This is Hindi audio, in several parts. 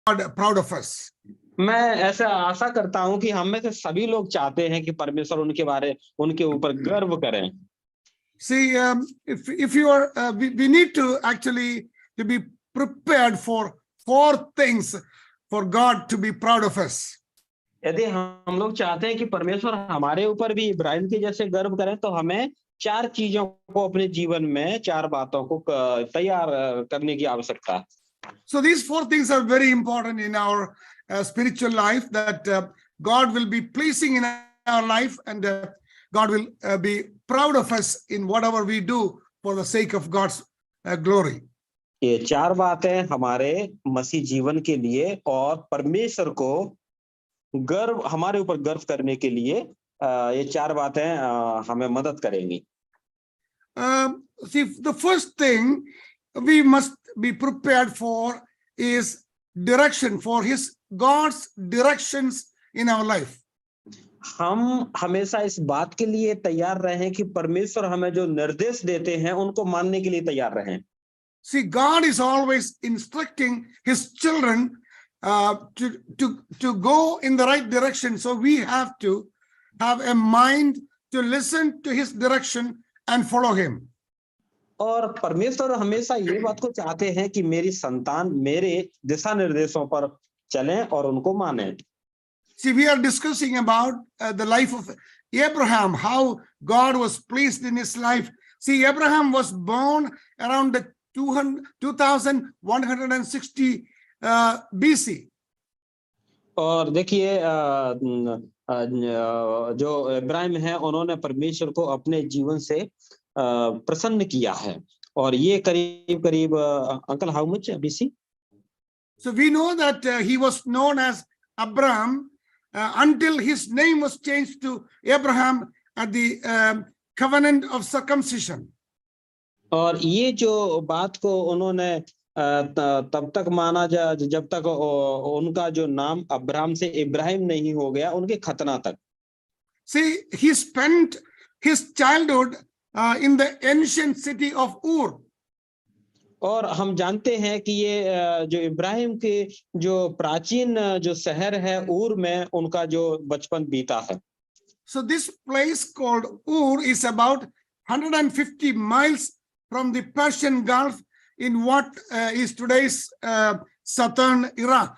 proud of us. मैं ऐसा आशा करता हूं कि हम में से सभी लोग चाहते हैं कि परमेश्वर उनके ऊपर गर्व करें। See, if you are, we need to actually to be prepared for 4 things for God to be proud of us. यदि हम लोग चाहते हैं कि परमेश्वर हमारे ऊपर भी इब्राहिम के जैसे गर्व करें, तो हमें 4 चीजों को अपने जीवन में, 4 बातों को तैयार करने की आवश्यकता है। So these 4 things are very important in our spiritual life, that God will be pleasing in our life, and God will be proud of us in whatever we do for the sake of God's glory. ये 4 बातें हमारे मसीह जीवन के लिए और परमेश्वर को हमारे ऊपर गर्व करने के लिए ये 4 बातें हमें मदद करेंगी। See, the first thing we must be prepared for is direction, for God's directions in our life. हम हमेशा इस बात के लिए तैयार रहें कि परमेश्वर हमें जो निर्देश देते हैं उनको मानने के लिए तैयार रहें। See, God is always instructing his children to go in the right direction. So we have to have a mind to listen to his direction and follow him. और परमेश्वर हमेशा ये बात को चाहते हैं कि मेरी संतान मेरे दिशा निर्देशों पर चलें और उनको मानें। See, we are discussing about the life of Abraham, how God was pleased in his life. See, Abraham was born around the 2160 BC. और देखिए जो इब्राहिम है, उन्होंने परमेश्वर को अपने जीवन से प्रसन्न किया है, और ये करीब uncle how much BC? So we know that he was known as Abraham until his name was changed to Abraham at the covenant of circumcision. और ये जो बात को उन्होंने तब तक माना जब तक उनका जो नाम अब्राहम से इब्राहिम नहीं हो गया, उनके खतना तक। See, he spent his childhood in the ancient city of Ur. और हम जानते हैं कि ये जो इब्राहिम के जो प्राचीन जो शहर है उर में उनका जो बचपन बीता है। So this place called Ur is about 150 miles from the Persian Gulf in what is today's southern Iraq.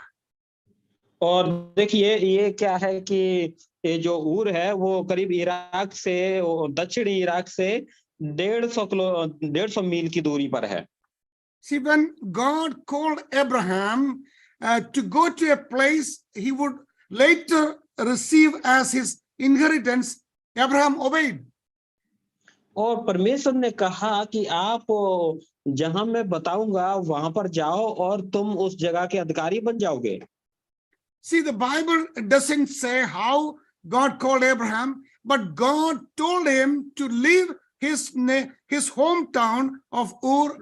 और देखिए ये क्या है कि ये जो उर है वो करीब इराक से, दक्षिणी इराक से 150 मील की दूरी पर है। See, when God called Abraham to go to a place he would later receive as his inheritance, Abraham obeyed. और परमेश्वर ने कहा कि आप जहां मैं बताऊंगा वहां पर जाओ और तुम उस जगह के अधिकारी बन जाओगे। See, the Bible doesn't say how God called Abraham, but God told him to leave his hometown of Ur,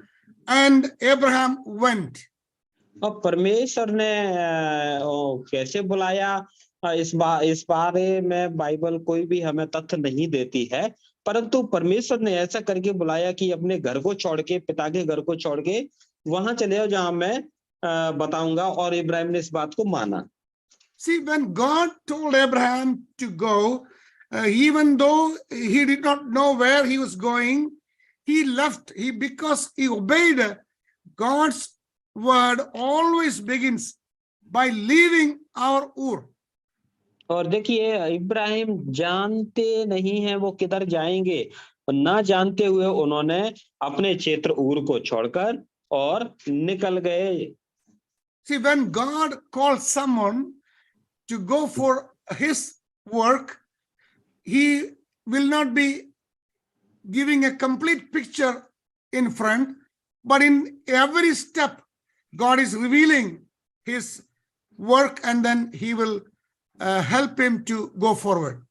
and Abraham went. अब परमेश्वर ने कैसे बुलाया, इस बारे में बाइबल कोई भी हमें तथ्य नहीं देती है, परंतु परमेश्वर ने ऐसा करके बुलाया कि अपने घर को छोड़ के, पिता के घर को छोड़ के वहां चले जाओ जहां मैं बताऊंगा, और इब्राहिम ने इस बात को माना। See, when God told Abraham to go, even though he did not know where he was going, he left. Because he obeyed God's word, always begins by leaving our Ur. और देखिए इब्राहिम जानते नहीं हैं वो किधर जाएंगे, ना जानते हुए उन्होंने अपने क्षेत्र उर को छोड़कर और निकल गए। See, when God calls someone to go for his work, he will not be giving a complete picture in front, but in every step God is revealing his work, and then he will help him to go forward.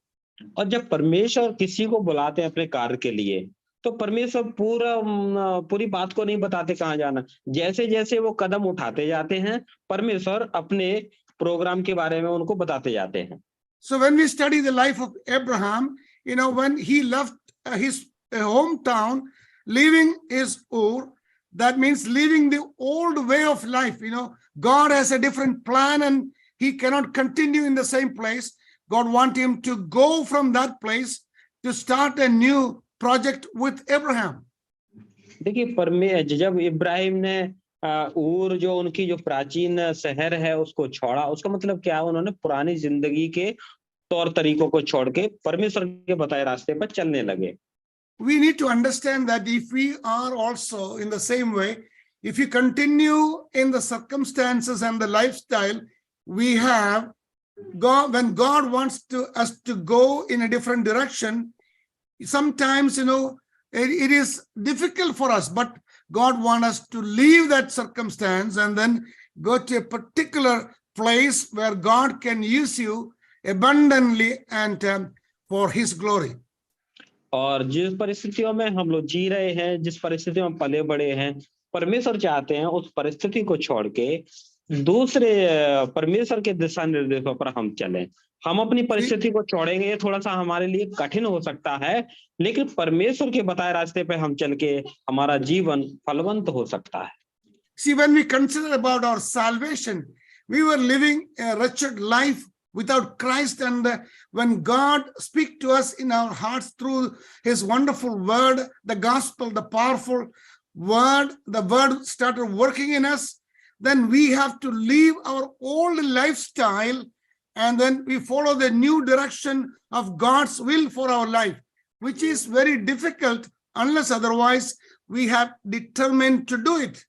और जब परमेश्वर किसी को बुलाते हैं अपने कार्य के लिए, तो परमेश्वर पूरी बात को नहीं बताते कहाँ जाना। जैसे जैसे वो कदम उठाते जाते हैं, परमेश्वर अपने प्रोग्राम के बारे में उनको बताते जाते हैं। So when we study the life of Abraham, when he left his hometown, leaving his Ur, that means leaving the old way of life. God has a different plan and he cannot continue in the same place. God wants him to go from that place to start a new project with Abraham. देखिए जब इब्राहिम ने ऊर जो उनकी जो प्राचीन शहर है उसको छोड़ा, उसका मतलब क्या है? उन्होंने पुरानी जिंदगी के तौर तरीकों को छोड़ के परमेश्वर के बताए रास्ते पर चलने लगे। We need to understand that if we are also in the same way, if you continue in the circumstances and the lifestyle we have, God, when God wants us to go in a different direction, sometimes, it is difficult for us, but God wants us to leave that circumstance and then go to a particular place where God can use you abundantly and for his glory. और जिस परिस्थितियों में हम लोग जी रहे हैं, जिस परिस्थितियों में पले बड़े हैं, परमेश्वर चाहते हैं उस परिस्थिति को छोड़ के दूसरे परमेश्वर के दिशा निर्देशों पर हम चलें। हम अपनी परिस्थिति को छोड़ेंगे, ये थोड़ा सा हमारे लिए कठिन हो सकता है, लेकिन परमेश्वर के बताए रास्ते पे हम चल के हमारा जीवन फलवंत हो सकता है। See, when we consider about our salvation, we were living a wretched life without Christ, and when God speaks to us in our hearts through his wonderful word, the gospel, the powerful word, the word started working in us, then we have to leave our old lifestyle and then we follow the new direction of God's will for our life, which is very difficult unless otherwise we have determined to do it.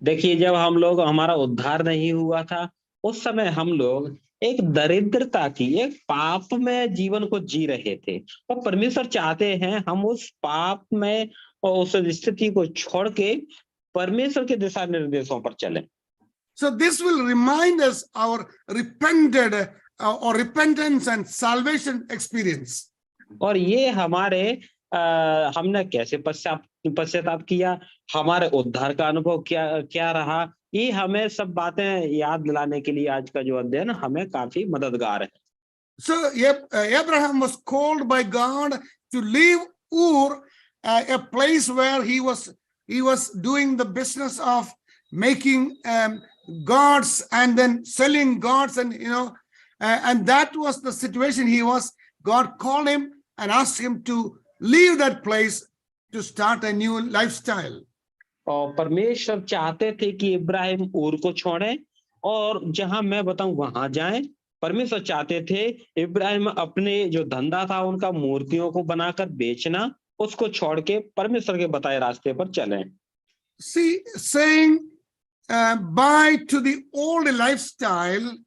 देखिए, जब हम लोग हमारा उद्धार नहीं हुआ था, उस समय हम लोग एक दरिद्रता की, एक पाप में जीवन को जी रहे थे, और परमेश्वर चाहते हैं हम उस पाप में और उस स्थिति को छोड़ के परमेश्वर के दिशा निर्देशों पर चलें। So this will remind us our repentance and salvation experience. और ये हमारे हमने कैसे पश्चाताप किया, हमारे उद्धार का अनुभव क्या रहा, ये हमें सब बातें याद दिलाने के लिए आज का जो अध्ययन हमें काफी मददगार है। So Abraham was called by God to leave Ur, a place where he was doing the business of making gods and then selling gods, and and that was the situation he was. God called him and asked him to leave that place to start a new lifestyle. और परमेश्वर चाहते थे कि इब्राहिम ऊर को छोड़े और जहां मैं बताऊं वहां जाएं। परमेश्वर चाहते थे इब्राहिम अपने जो धंधा था उनका मूर्तियों को बनाकर बेचना, उसको छोड़ के परमेश्वर के बताए रास्ते पर चलें। See, saying bye to the old lifestyle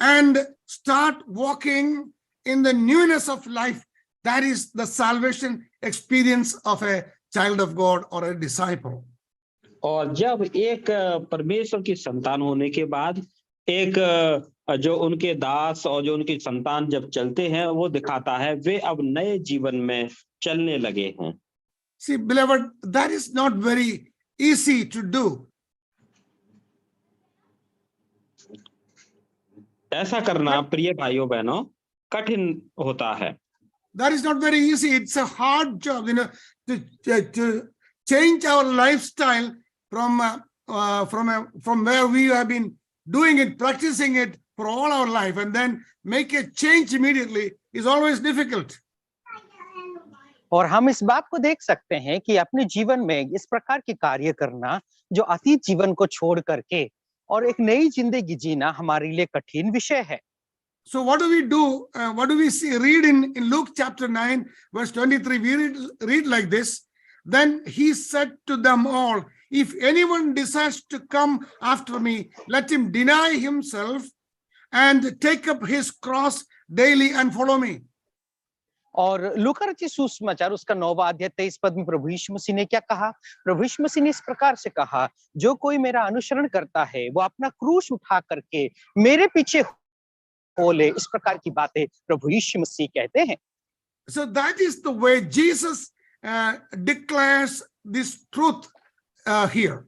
and start walking in the newness of life, that is the salvation experience of a child of God or a disciple. और जब एक परमेश्वर की संतान होने के बाद एक जो उनके दास और जो उनकी संतान जब चलते हैं, वो दिखाता है वे अब नए जीवन में चलने लगे हैं। See, beloved, that is not very easy to do. ऐसा करना प्रिय भाइयों बहनों कठिन होता है। That is not very easy. It's a hard job, to change our lifestyle from where we have been doing it, practicing it for all our life, and then make a change immediately is always difficult. और हम इस बात को देख सकते हैं कि अपने जीवन में इस प्रकार के कार्य करना, जो अतीत जीवन को छोड़ करके और एक नई जिंदगी जीना हमारे लिए कठिन विषय है। So what do we do? What do we see? Read in Luke chapter 9, verse 23. We read like this. Then he said to them all, if anyone desires to come after me, let him deny himself and take up his cross daily and follow me. और लूका रचित सुसमाचार उसका 9वां अध्याय 23 पद में प्रभु यीशु मसीह ने क्या कहा? प्रभु यीशु मसीह ने इस प्रकार से कहा, जो कोई मेरा अनुसरण करता है वो अपना क्रूस उठा करके मेरे पीछे हो ले। इस प्रकार की बातें प्रभु यीशु मसीह कहते हैं। So that is the way Jesus declares this truth here.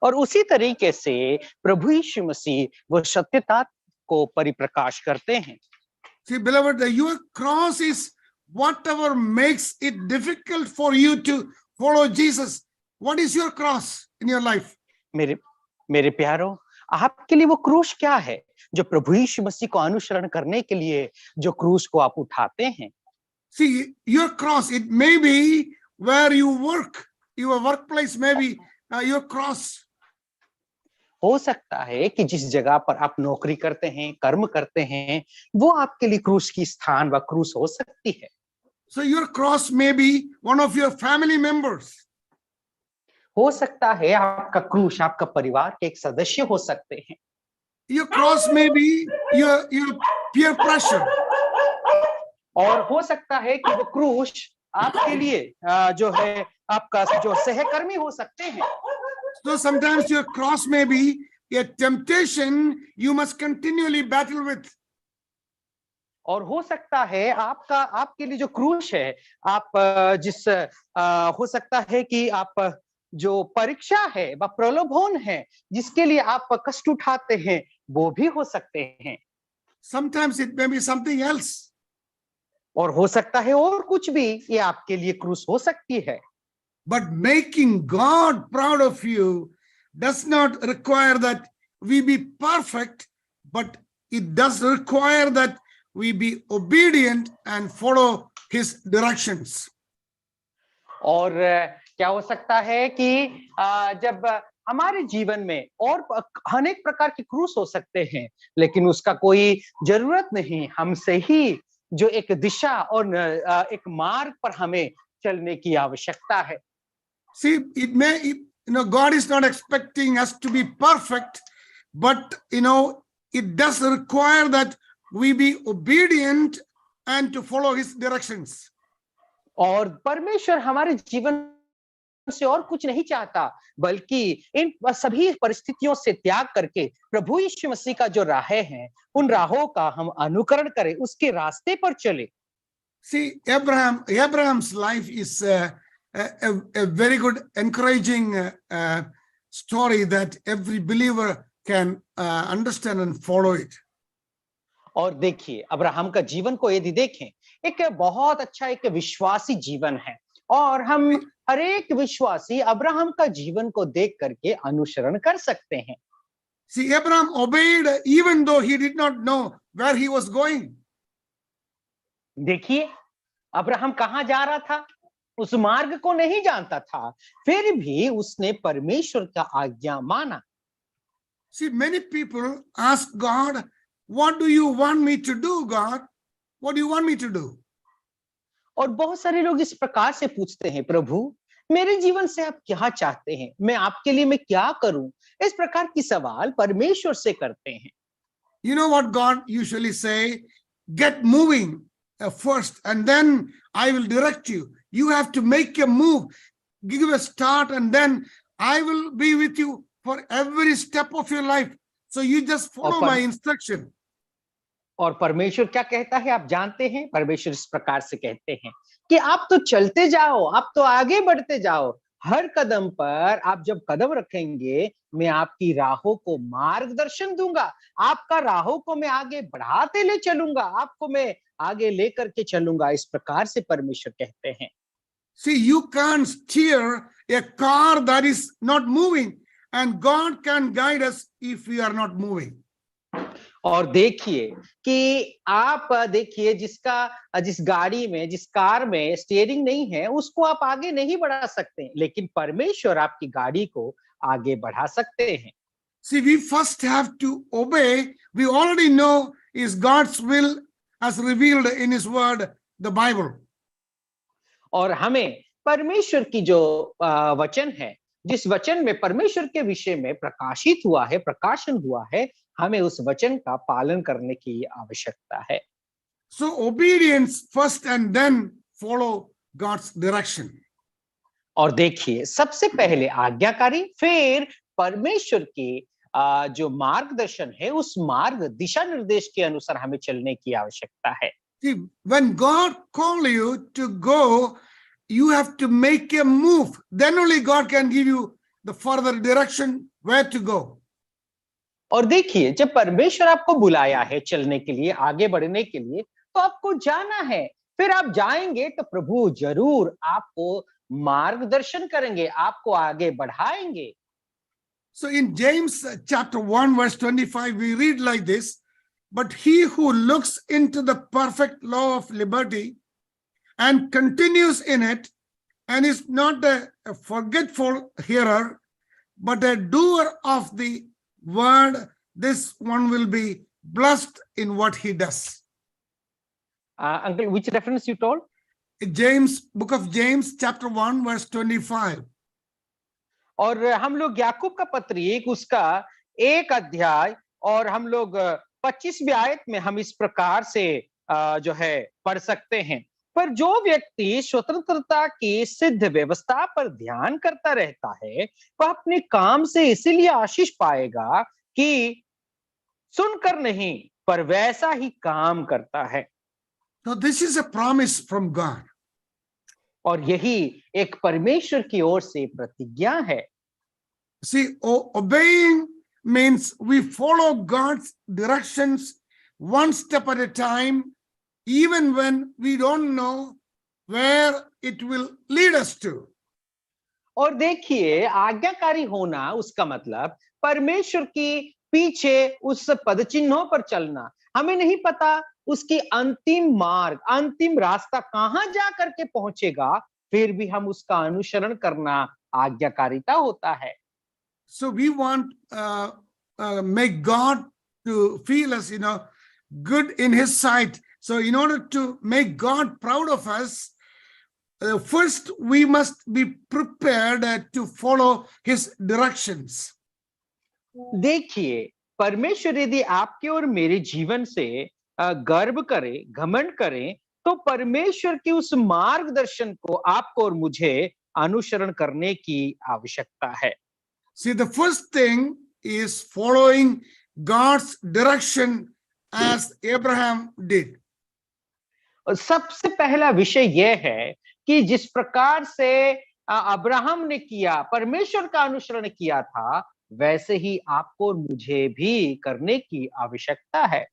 और उसी तरीके से प्रभु यीशु मसीह वो सत्यता को परिप्रकाश करते हैं। See, beloved, your cross is whatever makes it difficult for you to follow Jesus. what is your cross in your life? मेरे मेरे प्यारों, आपके लिए वो क्रूस क्या है जो प्रभु यीशु मसीह को अनुसरण करने के लिए जो क्रूस को आप उठाते हैं? See, your cross, it may be where you work, your workplace may be your cross. हो सकता है कि जिस जगह पर आप नौकरी करते हैं, कर्म करते हैं, वो आपके लिए क्रूस की स्थान व क्रूस हो सकती है। So your cross may be one of your family members. हो सकता है आपका क्रूस आपका परिवार के एक सदस्य हो सकते हैं। Your cross may be your peer pressure. और हो सकता है कि वो क्रूस आपके लिए जो है आपका जो सहकर्मी हो सकते हैं। So sometimes your cross may be a temptation you must continually battle with. और हो सकता है आपके लिए जो क्रूस है, आप हो सकता है कि आप जो परीक्षा है व प्रलोभन है जिसके लिए आप कष्ट उठाते हैं, वो भी हो सकते हैं। Sometimes it may be something else. और हो सकता है और कुछ भी ये आपके लिए क्रूस हो सकती है। But making God proud of you does not require that we be perfect, but it does require that we be obedient and follow his directions. और क्या हो सकता है कि जब हमारे जीवन में और अनेक प्रकार के क्रूस हो सकते हैं, लेकिन उसका कोई जरूरत नहीं, हमसे ही जो एक दिशा और एक मार्ग पर हमें चलने की आवश्यकता है। See, God is not expecting us to be perfect, but it does require that we be obedient and to follow his directions. और परमेश्वर हमारे जीवन से और कुछ नहीं चाहता, बल्कि इन सभी परिस्थितियों से त्याग करके प्रभु यीशु मसीह का जो राहें हैं, उन राहों का हम अनुकरण करें, उसके रास्ते पर चले। See, Abraham's life is a very good, encouraging story that every believer can understand and follow it. और देखिए, अब्राहम का जीवन को यदि देखें, एक बहुत अच्छा एक विश्वासी जीवन है, और हम हर एक विश्वासी अब्राहम का जीवन को देख करके अनुसरण कर सकते हैं। See, Abraham obeyed even though he did not know where he was going. देखिए, अब्राहम कहाँ जा रहा था, उस मार्ग को नहीं जानता था, फिर भी उसने परमेश्वर का आज्ञा माना। See, many people ask God, what do you want me to do, God? What do you want me to do? और बहुत सारे लोग इस प्रकार से पूछते हैं, प्रभु मेरे जीवन से आप क्या चाहते हैं, मैं आपके लिए मैं क्या करूं? इस प्रकार की सवाल परमेश्वर से करते हैं। You know what God usually say? Get moving first, and then I will direct you. You have to make a move, give a start, and then I will be with you for every step of your life. So you just follow my instruction. और परमेश्वर क्या कहता है आप जानते हैं? परमेश्वर इस प्रकार से कहते हैं कि आप तो चलते जाओ, आप तो आगे बढ़ते जाओ, हर कदम पर आप जब कदम रखेंगे, मैं आपकी राहों को मार्गदर्शन दूंगा, आपका राहों को मैं आगे बढ़ाते ले चलूंगा, आपको मैं आगे लेकर के चलूंगा। इस प्रकार से परमेश्वर कहते हैं। See, you can't steer a car that is not moving, and God can guide us if we are not moving. और देखिए कि आप देखिए जिस गाड़ी में, जिस कार में स्टीयरिंग नहीं है, उसको आप आगे नहीं बढ़ा सकते, लेकिन परमेश्वर आपकी गाड़ी को आगे बढ़ा सकते हैं। See, we first have to obey. We already know is God's will as revealed in his word, the Bible. और हमें परमेश्वर की जो वचन है, जिस वचन में परमेश्वर के विषय में प्रकाशित हुआ है, प्रकाशन हुआ है, हमें उस वचन का पालन करने की आवश्यकता है। So obedience first and then follow God's direction. और देखिए, सबसे पहले आज्ञाकारी, फिर परमेश्वर के जो मार्गदर्शन है, उस मार्ग दिशा निर्देश के अनुसार हमें चलने की आवश्यकता है। See, when God call you to go, you have to make a move. Then only God can give you the further direction where to go. और देखिए, जब परमेश्वर आपको बुलाया है चलने के लिए, आगे बढ़ने के लिए, तो आपको जाना है। फिर आप जाएंगे तो प्रभु जरूर आपको मार्गदर्शन करेंगे, आपको आगे बढ़ाएंगे। So in James chapter 1 verse 25 we read like this, but he who looks into the perfect law of liberty and continues in it and is not a forgetful hearer but a doer of the word, this one will be blessed in what he does. Uncle, which reference you told? James, book of James chapter 1 verse 25. और हम लोग याकूब का पत्र एक उसका 1 अध्याय और हम लोग 25वीं आयत में हम इस प्रकार से जो है पढ़ सकते हैं, पर जो व्यक्ति स्वतंत्रता की सिद्ध व्यवस्था पर ध्यान करता रहता है वह अपने काम से इसीलिए आशीष पाएगा कि सुनकर नहीं पर वैसा ही काम करता है। So this is a promise from God. और यही एक परमेश्वर की ओर से प्रतिज्ञा है। See, obeying means we follow God's directions one step at a time, even when we don't know where it will lead us to. और देखिए, आज्ञाकारी होना उसका मतलब परमेश्वर की पीछे उस पद चिन्हों पर चलना। हमें नहीं पता उसकी अंतिम मार्ग, अंतिम रास्ता कहां जा करके पहुंचेगा, फिर भी हम उसका अनुसरण करना आज्ञाकारिता होता है। So we want make God to feel us, good in His sight. So in order to make God proud of us, first we must be prepared to follow His directions. देखिए, परमेश्वर यदि आपके और मेरे जीवन से गर्व करे, घमंड करे, तो परमेश्वर की उस मार्गदर्शन को आपको और मुझे अनुसरण करने की आवश्यकता है। See, the first thing is following God's direction as Abraham did. और सबसे पहला विषय यह है कि जिस प्रकार से अब्राहम ने किया, परमेश्वर का अनुसरण किया था, वैसे ही आपको और मुझे भी करने की आवश्यकता है।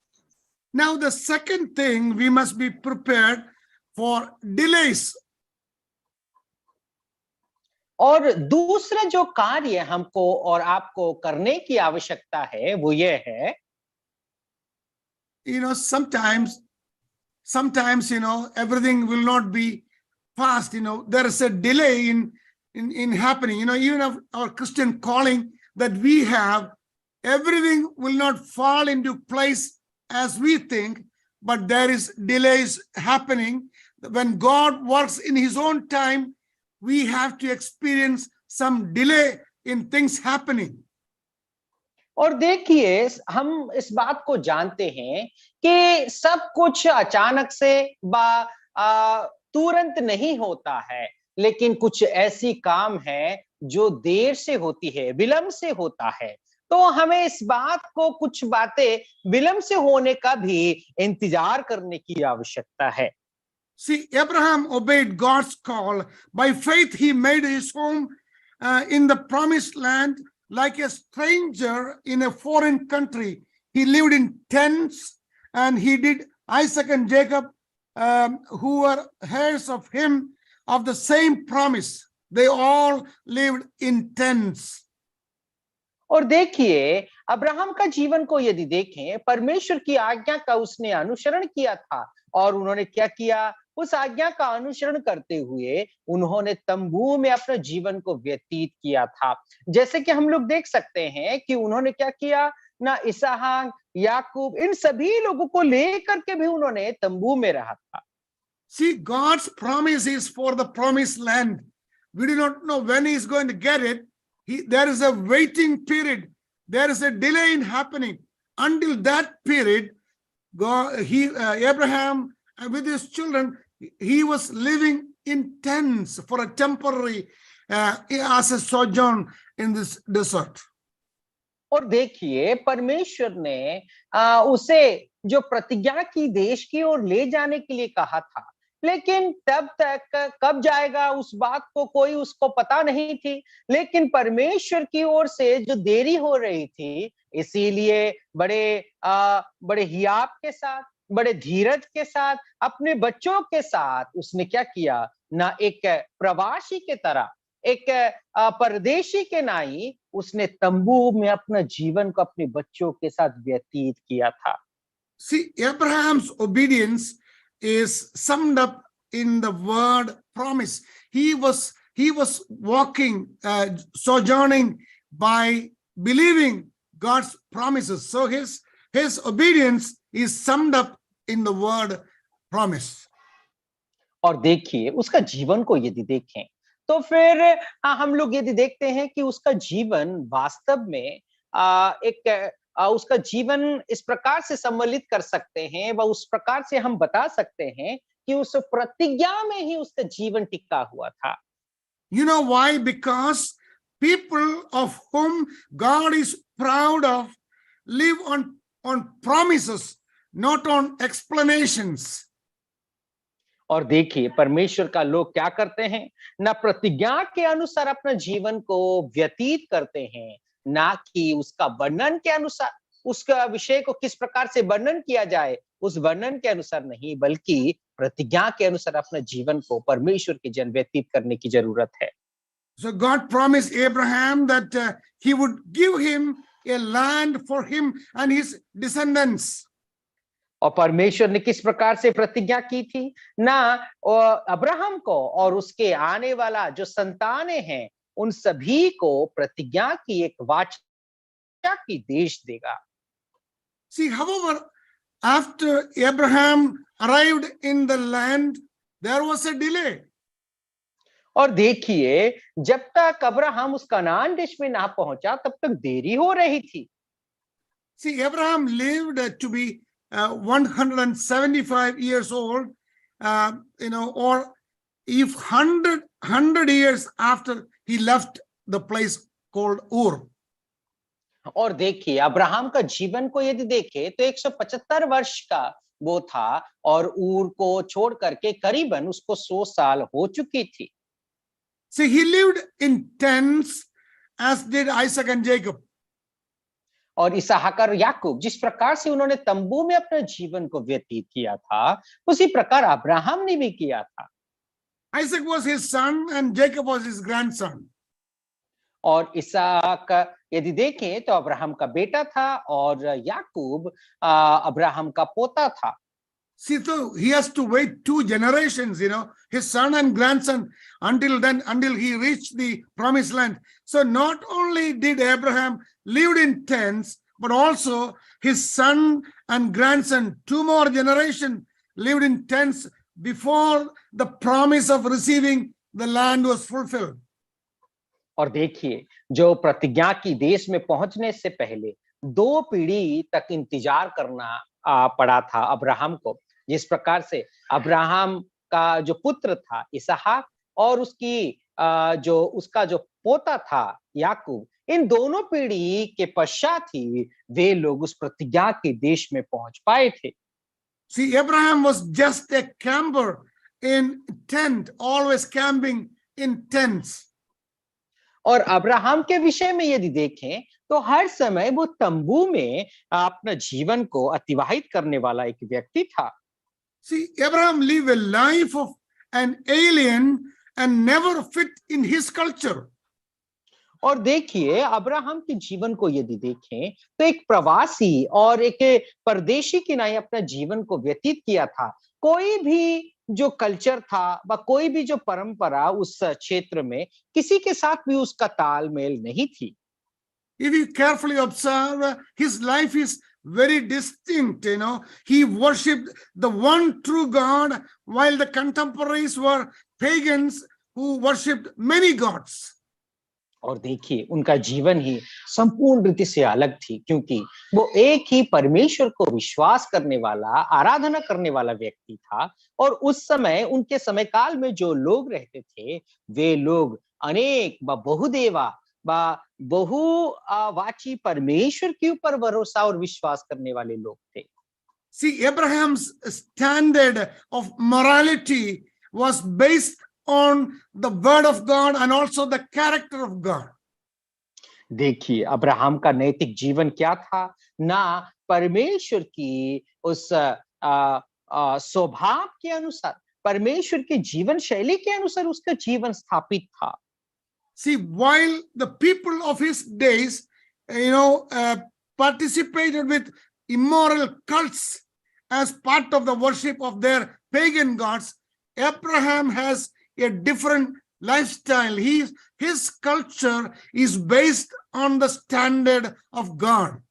Now the second thing, we must be prepared for delays. और दूसरा जो कार्य हमको और आपको करने की आवश्यकता है वो ये है, sometimes everything will not be fast. There is a delay in happening. Even of our Christian calling that we have, everything will not fall into place as we think, but there is delays happening. When God works in His own time, we have to experience some delay in things happening. और देखिए, हम इस बात को जानते हैं कि सब कुछ अचानक से तुरंत नहीं होता है, लेकिन कुछ ऐसी काम है जो देर से होती है, विलंब से होता है। तो हमें इस बात को, कुछ बातें विलंब से होने का भी इंतजार करने की आवश्यकता है। See, Abraham obeyed God's call. By faith, he made his home in the promised land like a stranger in a foreign country. He lived in tents, and he did Isaac and Jacob, who were heirs of him, of the same promise. They all lived in tents. और देखिए, अब्राहम का जीवन को यदि देखें, परमेश्वर की आज्ञा का उसने अनुसरण किया था, और उन्होंने क्या किया, उस आज्ञा का अनुसरण करते हुए उन्होंने तंबू में अपना जीवन को व्यतीत किया था। जैसे कि हम लोग देख सकते हैं कि उन्होंने क्या किया ना, इसहाक, याकूब, इन सभी लोगों को लेकर के भी उन्होंने तंबू में रहा था। See, God's promise is for the promised land. We do not know when He is going to get it. There is a waiting period. There is a delay in happening. Until that period, Abraham, with his children, he was living in tents for a temporary, as a sojourn in this desert. और देखिए, परमेश्वर ने उसे जो प्रतिज्ञा की देश की ओर ले जाने के लिए कहा था, लेकिन तब तक कब जाएगा उस बात को कोई उसको पता नहीं थी। लेकिन परमेश्वर की ओर से जो देरी हो रही थी, इसीलिए बड़े हियाव के साथ, बड़े धीरज के साथ अपने बच्चों के साथ उसने क्या किया, ना एक प्रवासी के तरह, एक परदेशी के नाई उसने तंबू में अपना जीवन को अपने बच्चों के साथ व्यतीत किया था। See, Abraham's obedience is summed up in the word promise. He was walking, sojourning by believing God's promises. So his obedience is summed up in the word promise. और देखिए उसका जीवन को यदि देखें तो फिर हम लोग यदि देखते हैं कि उसका जीवन वास्तव में उसका जीवन इस प्रकार से सम्मिलित कर सकते हैं व उस प्रकार से हम बता सकते हैं कि उस प्रतिज्ञा में ही उसका जीवन टिका हुआ था। You know why? Because people of whom God is proud of live on promises, not on explanations. और देखिए परमेश्वर का लोग क्या करते हैं, ना प्रतिज्ञा के अनुसार अपना जीवन को व्यतीत करते हैं, ना कि उसका वर्णन के अनुसार, उसका विषय को किस प्रकार से वर्णन किया जाए उस वर्णन के अनुसार नहीं, बल्कि प्रतिज्ञा के अनुसार अपना जीवन को परमेश्वर के जन व्यतीत करने की जरूरत है। So God promised Abraham that he would give him a land for him and his descendants. और परमेश्वर ने किस प्रकार से प्रतिज्ञा की थी, ना अब्राहम को और उसके आने वाला जो संतानें हैं उन सभी को प्रतिज्ञा की एक वाचा की देश देगा। See, however, after Abraham arrived in the land, there was a delay. और देखिए जब तक अब्राहम उस कनान देश में ना पहुंचा तब तक देरी हो रही थी। See, Abraham lived to be 175 years old, or if 100 years after he left the place called Ur. और देखिए अब्राहम का जीवन को यदि देखें तो 175 वर्ष का वो था और ऊर को छोड़ करके करीबन उसको 100 साल हो चुकी थी। See, he lived in tents as did Isaac and Jacob. और इसहाक और याकूब जिस प्रकार से उन्होंने तंबू में अपने जीवन को व्यतीत किया था उसी प्रकार अब्राहम ने भी किया था। Isaac was his son and Jacob was his grandson. और इसहाक यदि देखें तो अब्राहम का बेटा था और याकूब अब्राहम का पोता था। See, so he has to wait 2 generations, his son and grandson, until he reached the promised land. So not only did Abraham live in tents, but also his son and grandson, 2 more generations lived in tents before the promise of receiving the land was fulfilled. और देखिए जो प्रतिज्ञा की देश में पहुंचने से पहले 2 पीढ़ी तक इंतजार करना पड़ा था अब्राहम को। जिस प्रकार से अब्राहम का जो पुत्र था इसहाक और उसका जो पोता था याकूब, इन दोनों पीढ़ी के पश्चात ही वे लोग उस प्रतिज्ञा के देश में पहुंच पाए थे। See, Abraham was just a camper in tent, always camping in tents. और अब्राहम के विषय में यदि देखें तो हर समय वो तंबू में अपना जीवन को अतिवाहित करने वाला एक व्यक्ति था। See, Abraham lived a life of an alien and never fit in his culture. और देखिए अब्राहम के जीवन को यदि देखें तो एक प्रवासी और एक परदेशी की नाई अपना जीवन को व्यतीत किया था। कोई भी जो कल्चर था व कोई भी जो परंपरा उस क्षेत्र में किसी के साथ भी उसका तालमेल नहीं थी। If you carefully observe, his life is very distinct. He worshipped the one true God while the contemporaries were pagans who worshipped many gods. और देखिए उनका जीवन ही संपूर्ण रीति से अलग थी, क्योंकि वो एक ही परमेश्वर को विश्वास करने वाला, आराधना करने वाला व्यक्ति था। और उस समय उनके समय काल में जो लोग रहते थे वे लोग अनेक बहुदेवा बहुवाची परमेश्वर के ऊपर भरोसा और विश्वास करने वाले लोग थे। See, Abraham's standard of morality was based on the word of God and also the character of God. देखिए अब्राहम का नैतिक जीवन क्या था, ना परमेश्वर की उस स्वभाव के अनुसार, परमेश्वर के जीवन शैली के अनुसार उसका जीवन स्थापित था। See, while the people of his days, participated with immoral cults as part of the worship of their pagan gods, Abraham has a different lifestyle. His culture is based on the standard of God.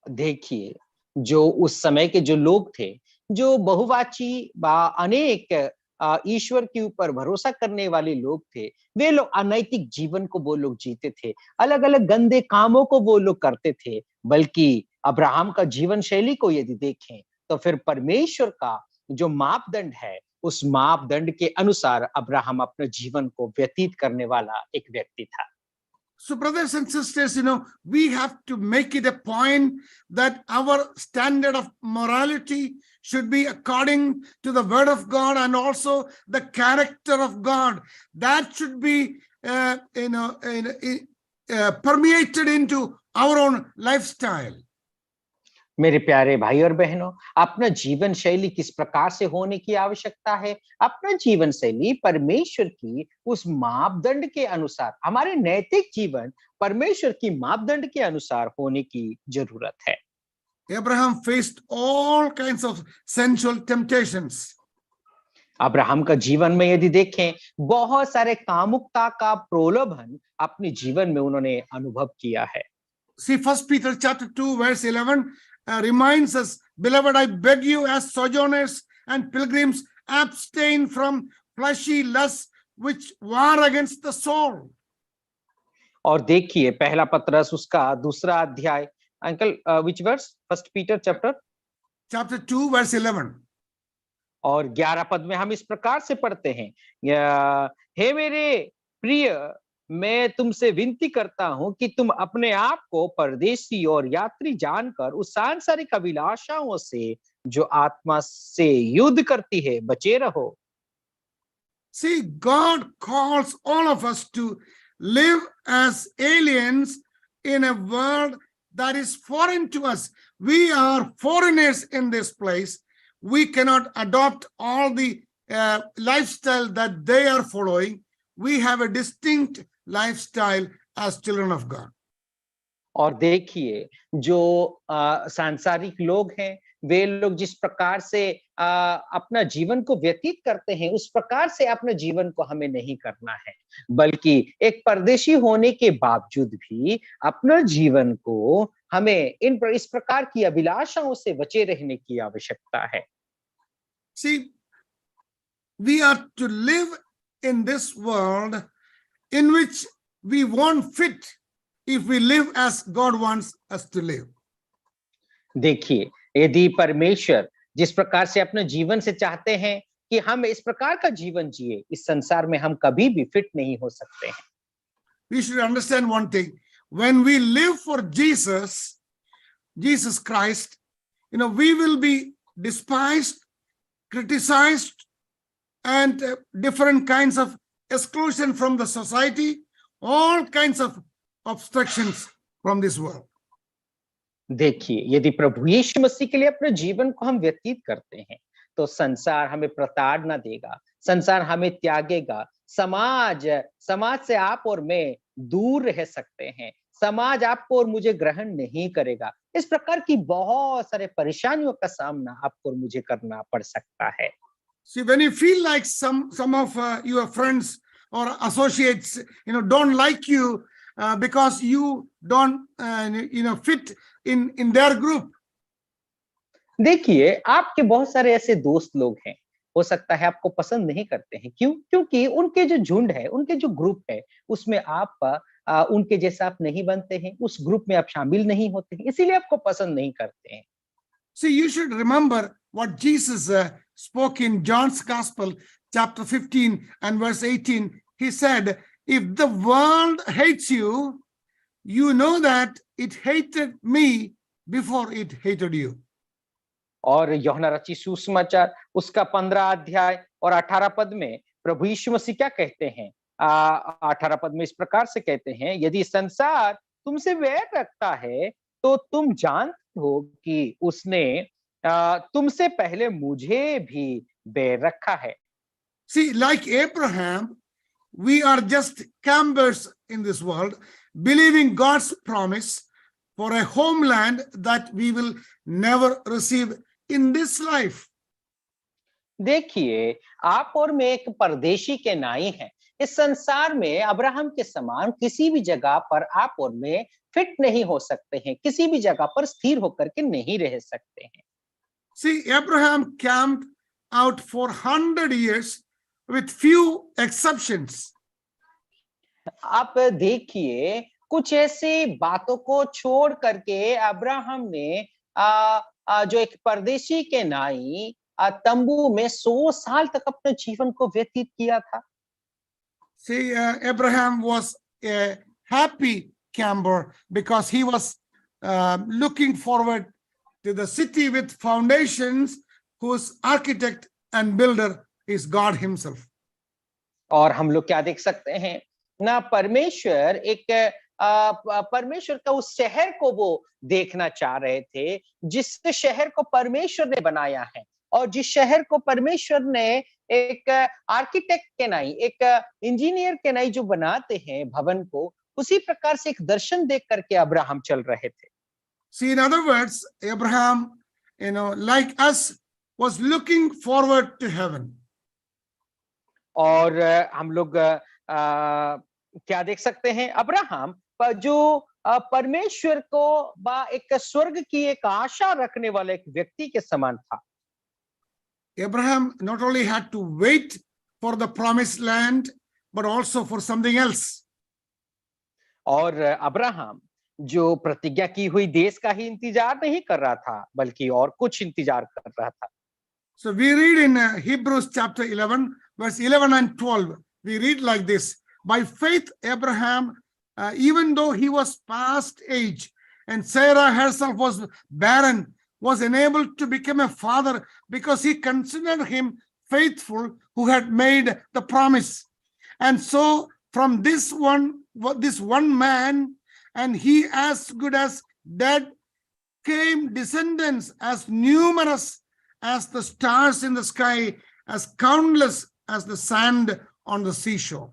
देखिए, जो उस समय के जो लोग थे, जो बहुवाची अनेक ईश्वर के ऊपर भरोसा करने वाले लोग थे, वे लोग अनैतिक जीवन को वो लोग जीते थे, अलग अलग गंदे कामों को वो लोग करते थे। बल्कि अब्राहम का जीवन शैली को यदि देखें तो फिर परमेश्वर का जो मापदंड है, उस मापदंड के अनुसार अब्राहम अपने जीवन को व्यतीत करने वाला एक व्यक्ति था। So, brothers and sisters, we have to make it a point that our standard of morality should be according to the word of God and also the character of God. That should be, permeated into our own lifestyle. मेरे प्यारे भाई और बहनों, अपना जीवन शैली किस प्रकार से होने की आवश्यकता है? अपना जीवन शैली परमेश्वर की उस मापदंड के अनुसार, हमारे नैतिक जीवन परमेश्वर की मापदंड के अनुसार होने की जरूरत है। Abraham faced all kinds of sensual temptations. Abraham का जीवन में यदि देखें, बहुत सारे कामुकता का प्रलोभन अपने जीवन में उन्होंने अनुभव किया है। See, 1 Peter chapter 2, verse 11 reminds us, beloved, I beg you as sojourners and pilgrims, abstain from fleshy lusts which war against the soul. और देखिए, पहला पत्रस उसका दूसरा अध्याय, uncle which verse? 1 Peter chapter 2, verse 11. और 11 पद में हम इस प्रकार से पढ़ते हैं, हे मेरे प्रिय, मैं तुमसे विनती करता हूं कि तुम अपने आप को परदेशी और यात्री जानकर उस सांसारिक अभिलाषाओं से जो आत्मा से युद्ध करती है बचे रहो। See, God calls all of us to live as aliens in a world that is foreign to us. We are foreigners in this place. We cannot adopt all the lifestyle that they are following. We have a distinct lifestyle as children of God. और देखिए, जो सांसारिक लोग हैं, वे लोग जिस प्रकार से अपना जीवन को व्यतीत करते हैं, उस प्रकार से अपने जीवन को हमें नहीं करना है, बल्कि एक परदेशी होने के बावजूद भी अपना जीवन को हमें इस प्रकार की अभिलाषाओं से बचे रहने की आवश्यकता है। See, we are to live in this world in which we won't fit if we live as God wants us to live. देखिए, यदि परमेश्वर जिस प्रकार से अपने जीवन से चाहते हैं कि हम इस प्रकार का जीवन जिए, इस संसार में हम कभी भी फिट नहीं हो सकते हैं। We should understand one thing. When we live for Jesus Christ, we will be despised, criticized, and different kinds of exclusion from the society, all kinds of obstructions from this world. देखिए, यदि प्रभु यीशु मसीह के लिए अपने जीवन को हम व्यतीत करते हैं, तो संसार हमें प्रताड़ना देगा, संसार हमें त्यागेगा, समाज से आप और मैं दूर रह सकते हैं, समाज आपको और मुझे ग्रहण नहीं करेगा। इस प्रकार की बहुत सारे परेशानियों का सामना आपको और मुझे करना पड़ सकता है। See, when you feel like some of your friends or associates, don't like you because you don't, fit in their group. देखिए, आपके बहुत सारे ऐसे दोस्त लोग हैं, हो सकता है आपको पसंद नहीं करते हैं। क्यों? क्योंकि उनके जो झुंड है, उनके जो ग्रुप है, उसमें आप उनके जैसा आप नहीं बनते हैं, उस ग्रुप में आप शामिल नहीं होते हैं, इसीलिए आपको पसंद नहीं करते हैं। See, you should remember what Jesus spoke in John's Gospel, chapter 15 and verse 18. He said, if the world hates you, you know that it hated me before it hated you. और यूहन्ना रचित सुसमाचार उसका 15 अध्याय और 18 पद में प्रभु यीशु मसीह क्या कहते हैं? 18 पद में इस प्रकार से कहते हैं, यदि संसार तुमसे वैर रखता है तो तुम जानते हो कि उसने तुमसे पहले मुझे भी बैर रखा है। See, like Abraham, we are just campers in this world, believing God's promise for a homeland that we will never receive in this life. देखिए, आप और मैं एक परदेशी के नाई हैं। इस संसार में अब्राहम के समान किसी भी जगह पर आप और मैं फिट नहीं हो सकते हैं, किसी भी जगह पर स्थिर होकर के नहीं रह सकते हैं। See, Abraham camped out for 100 years with few exceptions. आप देखिए, कुछ ऐसी बातों को छोड़ करके अब्राहम ने जो एक परदेशी के नाई तंबू में 100 साल तक अपने जीवन को व्यतीत किया था। See, Abraham was a happy camper because he was looking forward to the city with foundations whose architect and builder is God himself. और हम लोग क्या देख सकते हैं ना, परमेश्वर परमेश्वर का उस शहर को वो देखना चाह रहे थे जिस शहर को परमेश्वर ने बनाया है, और जिस शहर को परमेश्वर ने एक आर्किटेक्ट के नाई, एक इंजीनियर के नाई जो बनाते हैं भवन को, उसी प्रकार से एक दर्शन देख करके अब्राहम चल रहे थे। See, in other words, Abraham, like us, was looking forward to heaven. और हम लोग क्या देख सकते हैं, अब्राहम जो परमेश्वर को एक स्वर्ग की एक आशा रखने वाले एक व्यक्ति के समान था। Abraham not only had to wait for the promised land, but also for something else. और अब्राहम जो प्रतिज्ञा की हुई देश का ही इंतजार नहीं कर रहा था, बल्कि और कुछ इंतजार कर रहा था। So we read in Hebrews chapter 11, verse 11 and 12, we read like this: by faith, Abraham, even though he was past age and Sarah herself was barren, was enabled to become a father because he considered him faithful who had made the promise. And so from this one man, and he as good as dead, came descendants as numerous as the stars in the sky, as countless as the sand on the seashore.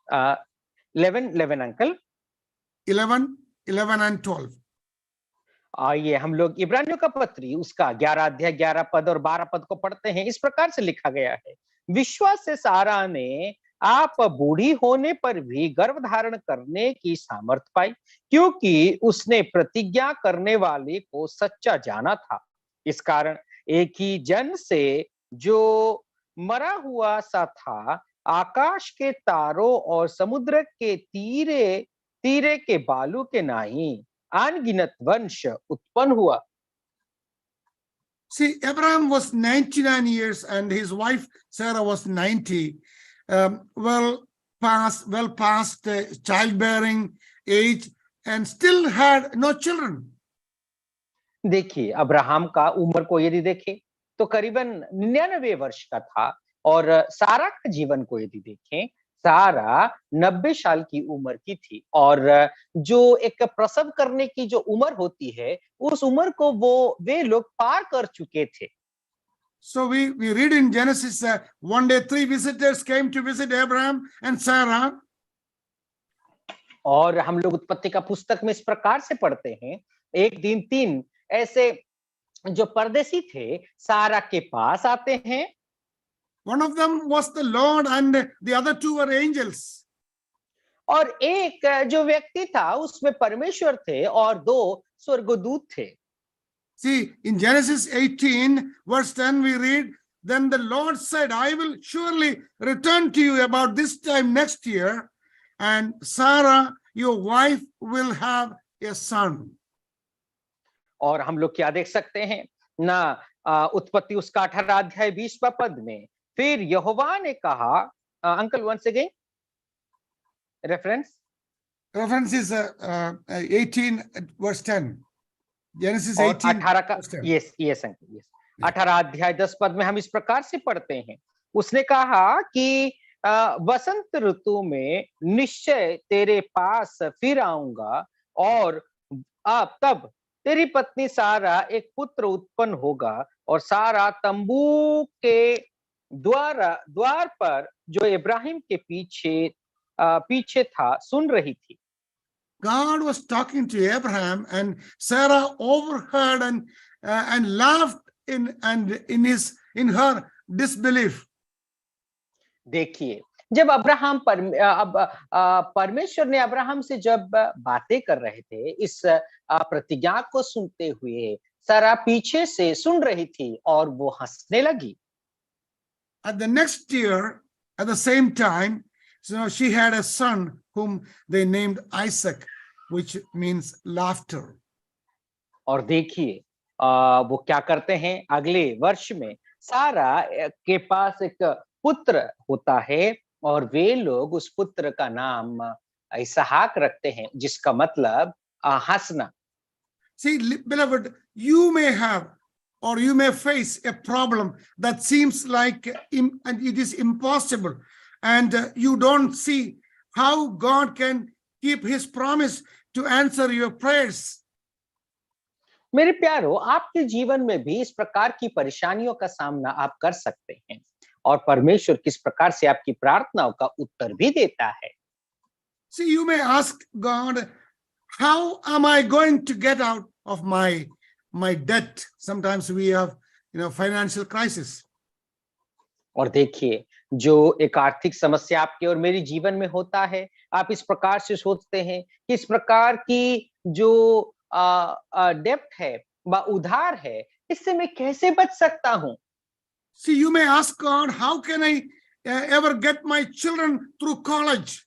11 uncle 11 and 12. आइए हम लोग इब्रानियों का पत्री उसका 11 अध्याय 11 पद और 12 पद को पढ़ते हैं। इस प्रकार से लिखा गया है, विश्वास से सारा ने आप बूढ़ी होने पर भी गर्भ धारण करने की सामर्थ पाई, क्योंकि उसने प्रतिज्ञा करने वाले को सच्चा जाना था। इस कारण एक ही जन से जो मरा हुआ सा था, आकाश के तारों और समुद्र के तीरे के बालू के नाई अनगिनत वंश उत्पन्न हुआ। See, Abraham was 99 years and his wife Sarah was 90, well past childbearing age, and still had no children. देखिए, अब्राहम का उम्र को यदि देखें तो करीबन 99 वर्ष का था, और सारा का जीवन को यदि देखें, सारा 90 साल की उम्र की थी, और जो एक प्रसव करने की जो उम्र होती है, उस उम्र को वे लोग पार कर चुके थे। So we read in Genesis, one day 3 visitors came to visit Abraham and Sarah. और हम लोग उत्पत्ति का पुस्तक में इस प्रकार से पढ़ते हैं, एक दिन 3 ऐसे जो परदेशी थे सारा के पास आते हैं। One of them was the Lord and the other 2 were angels. और एक जो व्यक्ति था उसमें परमेश्वर थे और 2 स्वर्गदूत थे। See, in Genesis 18 verse 10 we read, then the Lord said, I will surely return to you about this time next year, and Sarah your wife will have a son. और हम लोग क्या देख सकते हैं ना, उत्पत्ति उसका 18 अध्याय 20वां पद में, फिर यहोवा ने कहा, uncle once again Reference is 18 verse 10. Genesis 18 18 का, verse 10. यस अंकल, यस 18 अध्याय 10 पद में हम इस प्रकार से पढ़ते हैं, उसने कहा कि वसंत ऋतु में निश्चय तेरे पास फिर आऊंगा, और अब तब तेरी पत्नी सारा एक पुत्र उत्पन्न होगा, और सारा तंबू के द्वार पर जो इब्राहिम के पीछे था सुन रही थी। God was talking to Abraham, and Sarah overheard and laughed in her disbelief. देखिए, जब परमेश्वर ने अब्राहम से जब बातें कर रहे थे, इस प्रतिज्ञा को सुनते हुए सारा पीछे से सुन रही थी और वो हंसने लगी। At the next year, at the same time, so she had a son whom they named Isaac, which means laughter. और देखिए, वो क्या करते हैं, अगले वर्ष में सारा के पास एक पुत्र होता है और वे लोग उस पुत्र का नाम इसहाक रखते हैं, जिसका मतलब हंसना। See, beloved, you may have or you may face a problem that seems like and it is impossible, and you don't see how God can keep his promise to answer your prayers. मेरे प्यारो, आपके जीवन में भी इस प्रकार की परेशानियों का सामना आप कर सकते हैं, और परमेश्वर किस प्रकार से आपकी प्रार्थनाओं का उत्तर भी देता है। See, you may ask God, how am I going to get out of my debt? Sometimes we have, financial crisis. और देखिए, जो एक आर्थिक समस्या आपके और मेरे जीवन में होता है, आप इस प्रकार से सोचते हैं कि इस प्रकार की जो डेब्ट है व उधार है, इससे मैं कैसे बच सकता हूं। See, you may ask God, how can I ever get my children through college?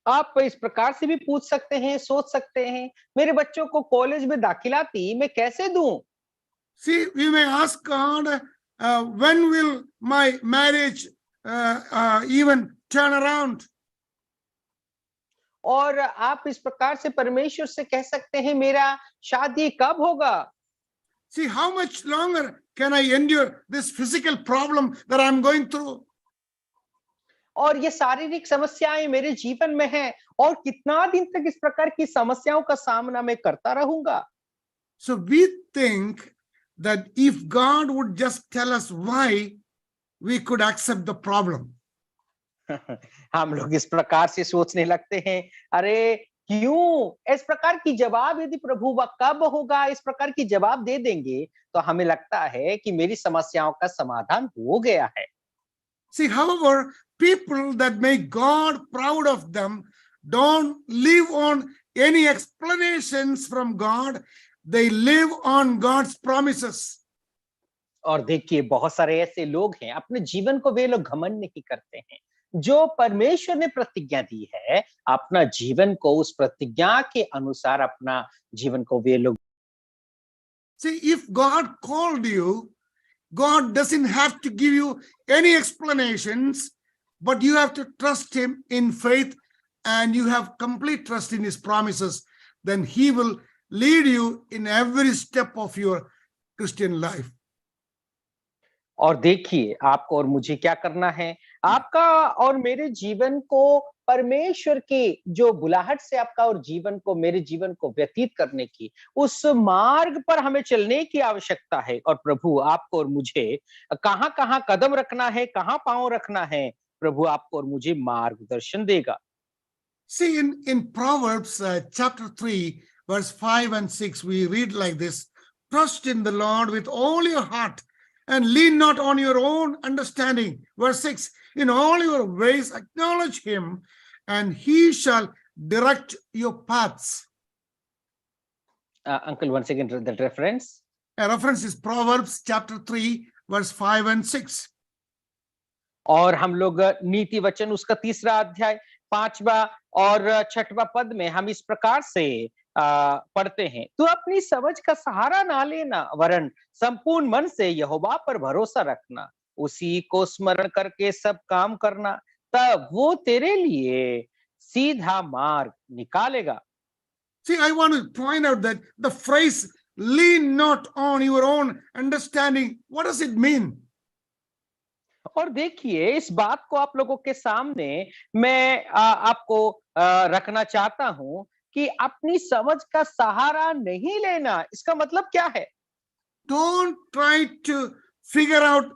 आप इस प्रकार से भी पूछ सकते हैं, सोच सकते हैं, मेरे बच्चों को कॉलेज में दाखिलाती मैं कैसे दूं। See, you may ask God, when will my marriage even turn around? और आप इस प्रकार से परमेश्वर से कह सकते हैं, मेरा शादी कब होगा। See, how much longer can I endure this physical problem that I'm going through? और ये शारीरिक समस्याएं मेरे जीवन में हैं, और कितना दिन तक इस प्रकार की समस्याओं का सामना मैं करता रहूंगा। So we think that if God would just tell us why, we could accept the problem. हम लोग इस प्रकार से सोचने लगते हैं, अरे क्यों, इस प्रकार की जवाब यदि प्रभु व कब होगा, इस प्रकार की जवाब दे देंगे तो हमें लगता है कि मेरी समस्याओं का समाधान हो गया है। See, however, people that make God proud of them don't live on any explanations from God. They live on God's promises. और देखिए, बहुत सारे ऐसे लोग हैं, अपने जीवन को वे लोग घमंड नहीं करते हैं, जो परमेश्वर ने प्रतिज्ञा दी है, अपना जीवन को उस प्रतिज्ञा के अनुसार अपना जीवन को वे लोग। See, if God called you, God doesn't have to give you any explanations, but you have to trust him in faith, and you have complete trust in his promises. Then he will lead you in every step of your Christian life. और देखिए, आपको और मुझे क्या करना है, आपका और मेरे जीवन को परमेश्वर की जो बुलाहट से आपका और जीवन को, मेरे जीवन को व्यतीत करने की, उस मार्ग पर हमें चलने की आवश्यकता है। और प्रभु आपको और मुझे कहां कहां कदम रखना है, कहां पांव रखना है, प्रभु आपको और मुझे मार्गदर्शन देगा। See, in Proverbs chapter 3, verse 5 and 6, we read like this: trust in the Lord with all your heart and lean not on your own understanding. Verse 6, in all your ways acknowledge him, and he shall direct your paths. Uncle, once again, the reference. A reference is Proverbs chapter 3, verse 5 and 6. और हम लोग नीति वचन उसका 3रा अध्याय 5वां और 6वां पद में हम इस प्रकार से पढ़ते हैं, तू अपनी समझ का सहारा ना लेना, वरन संपूर्ण मन से यहोवा पर भरोसा रखना, उसी को स्मरण करके सब काम करना, तब वो तेरे लिए सीधा मार्ग निकालेगा। See, I want to point out that the phrase lean not on your own understanding, what does it mean? और देखिए, इस बात को आप लोगों के सामने मैं आपको रखना चाहता हूं कि अपनी समझ का सहारा नहीं लेना, इसका मतलब क्या है? Don't try to figure out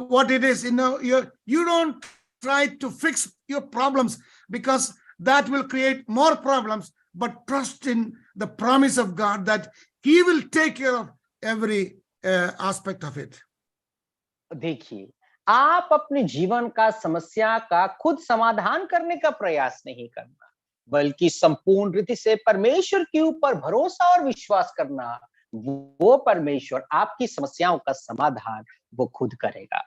what it is. You don't try to fix your problems, because that will create more problems. But trust in the promise of God that He will take care of every aspect of it. देखिए, आप अपने जीवन का समस्या का खुद समाधान करने का प्रयास नहीं करना, बल्कि संपूर्ण रीति से परमेश्वर के ऊपर भरोसा और विश्वास करना। वो परमेश्वर आपकी समस्याओं का समाधान वो खुद करेगा।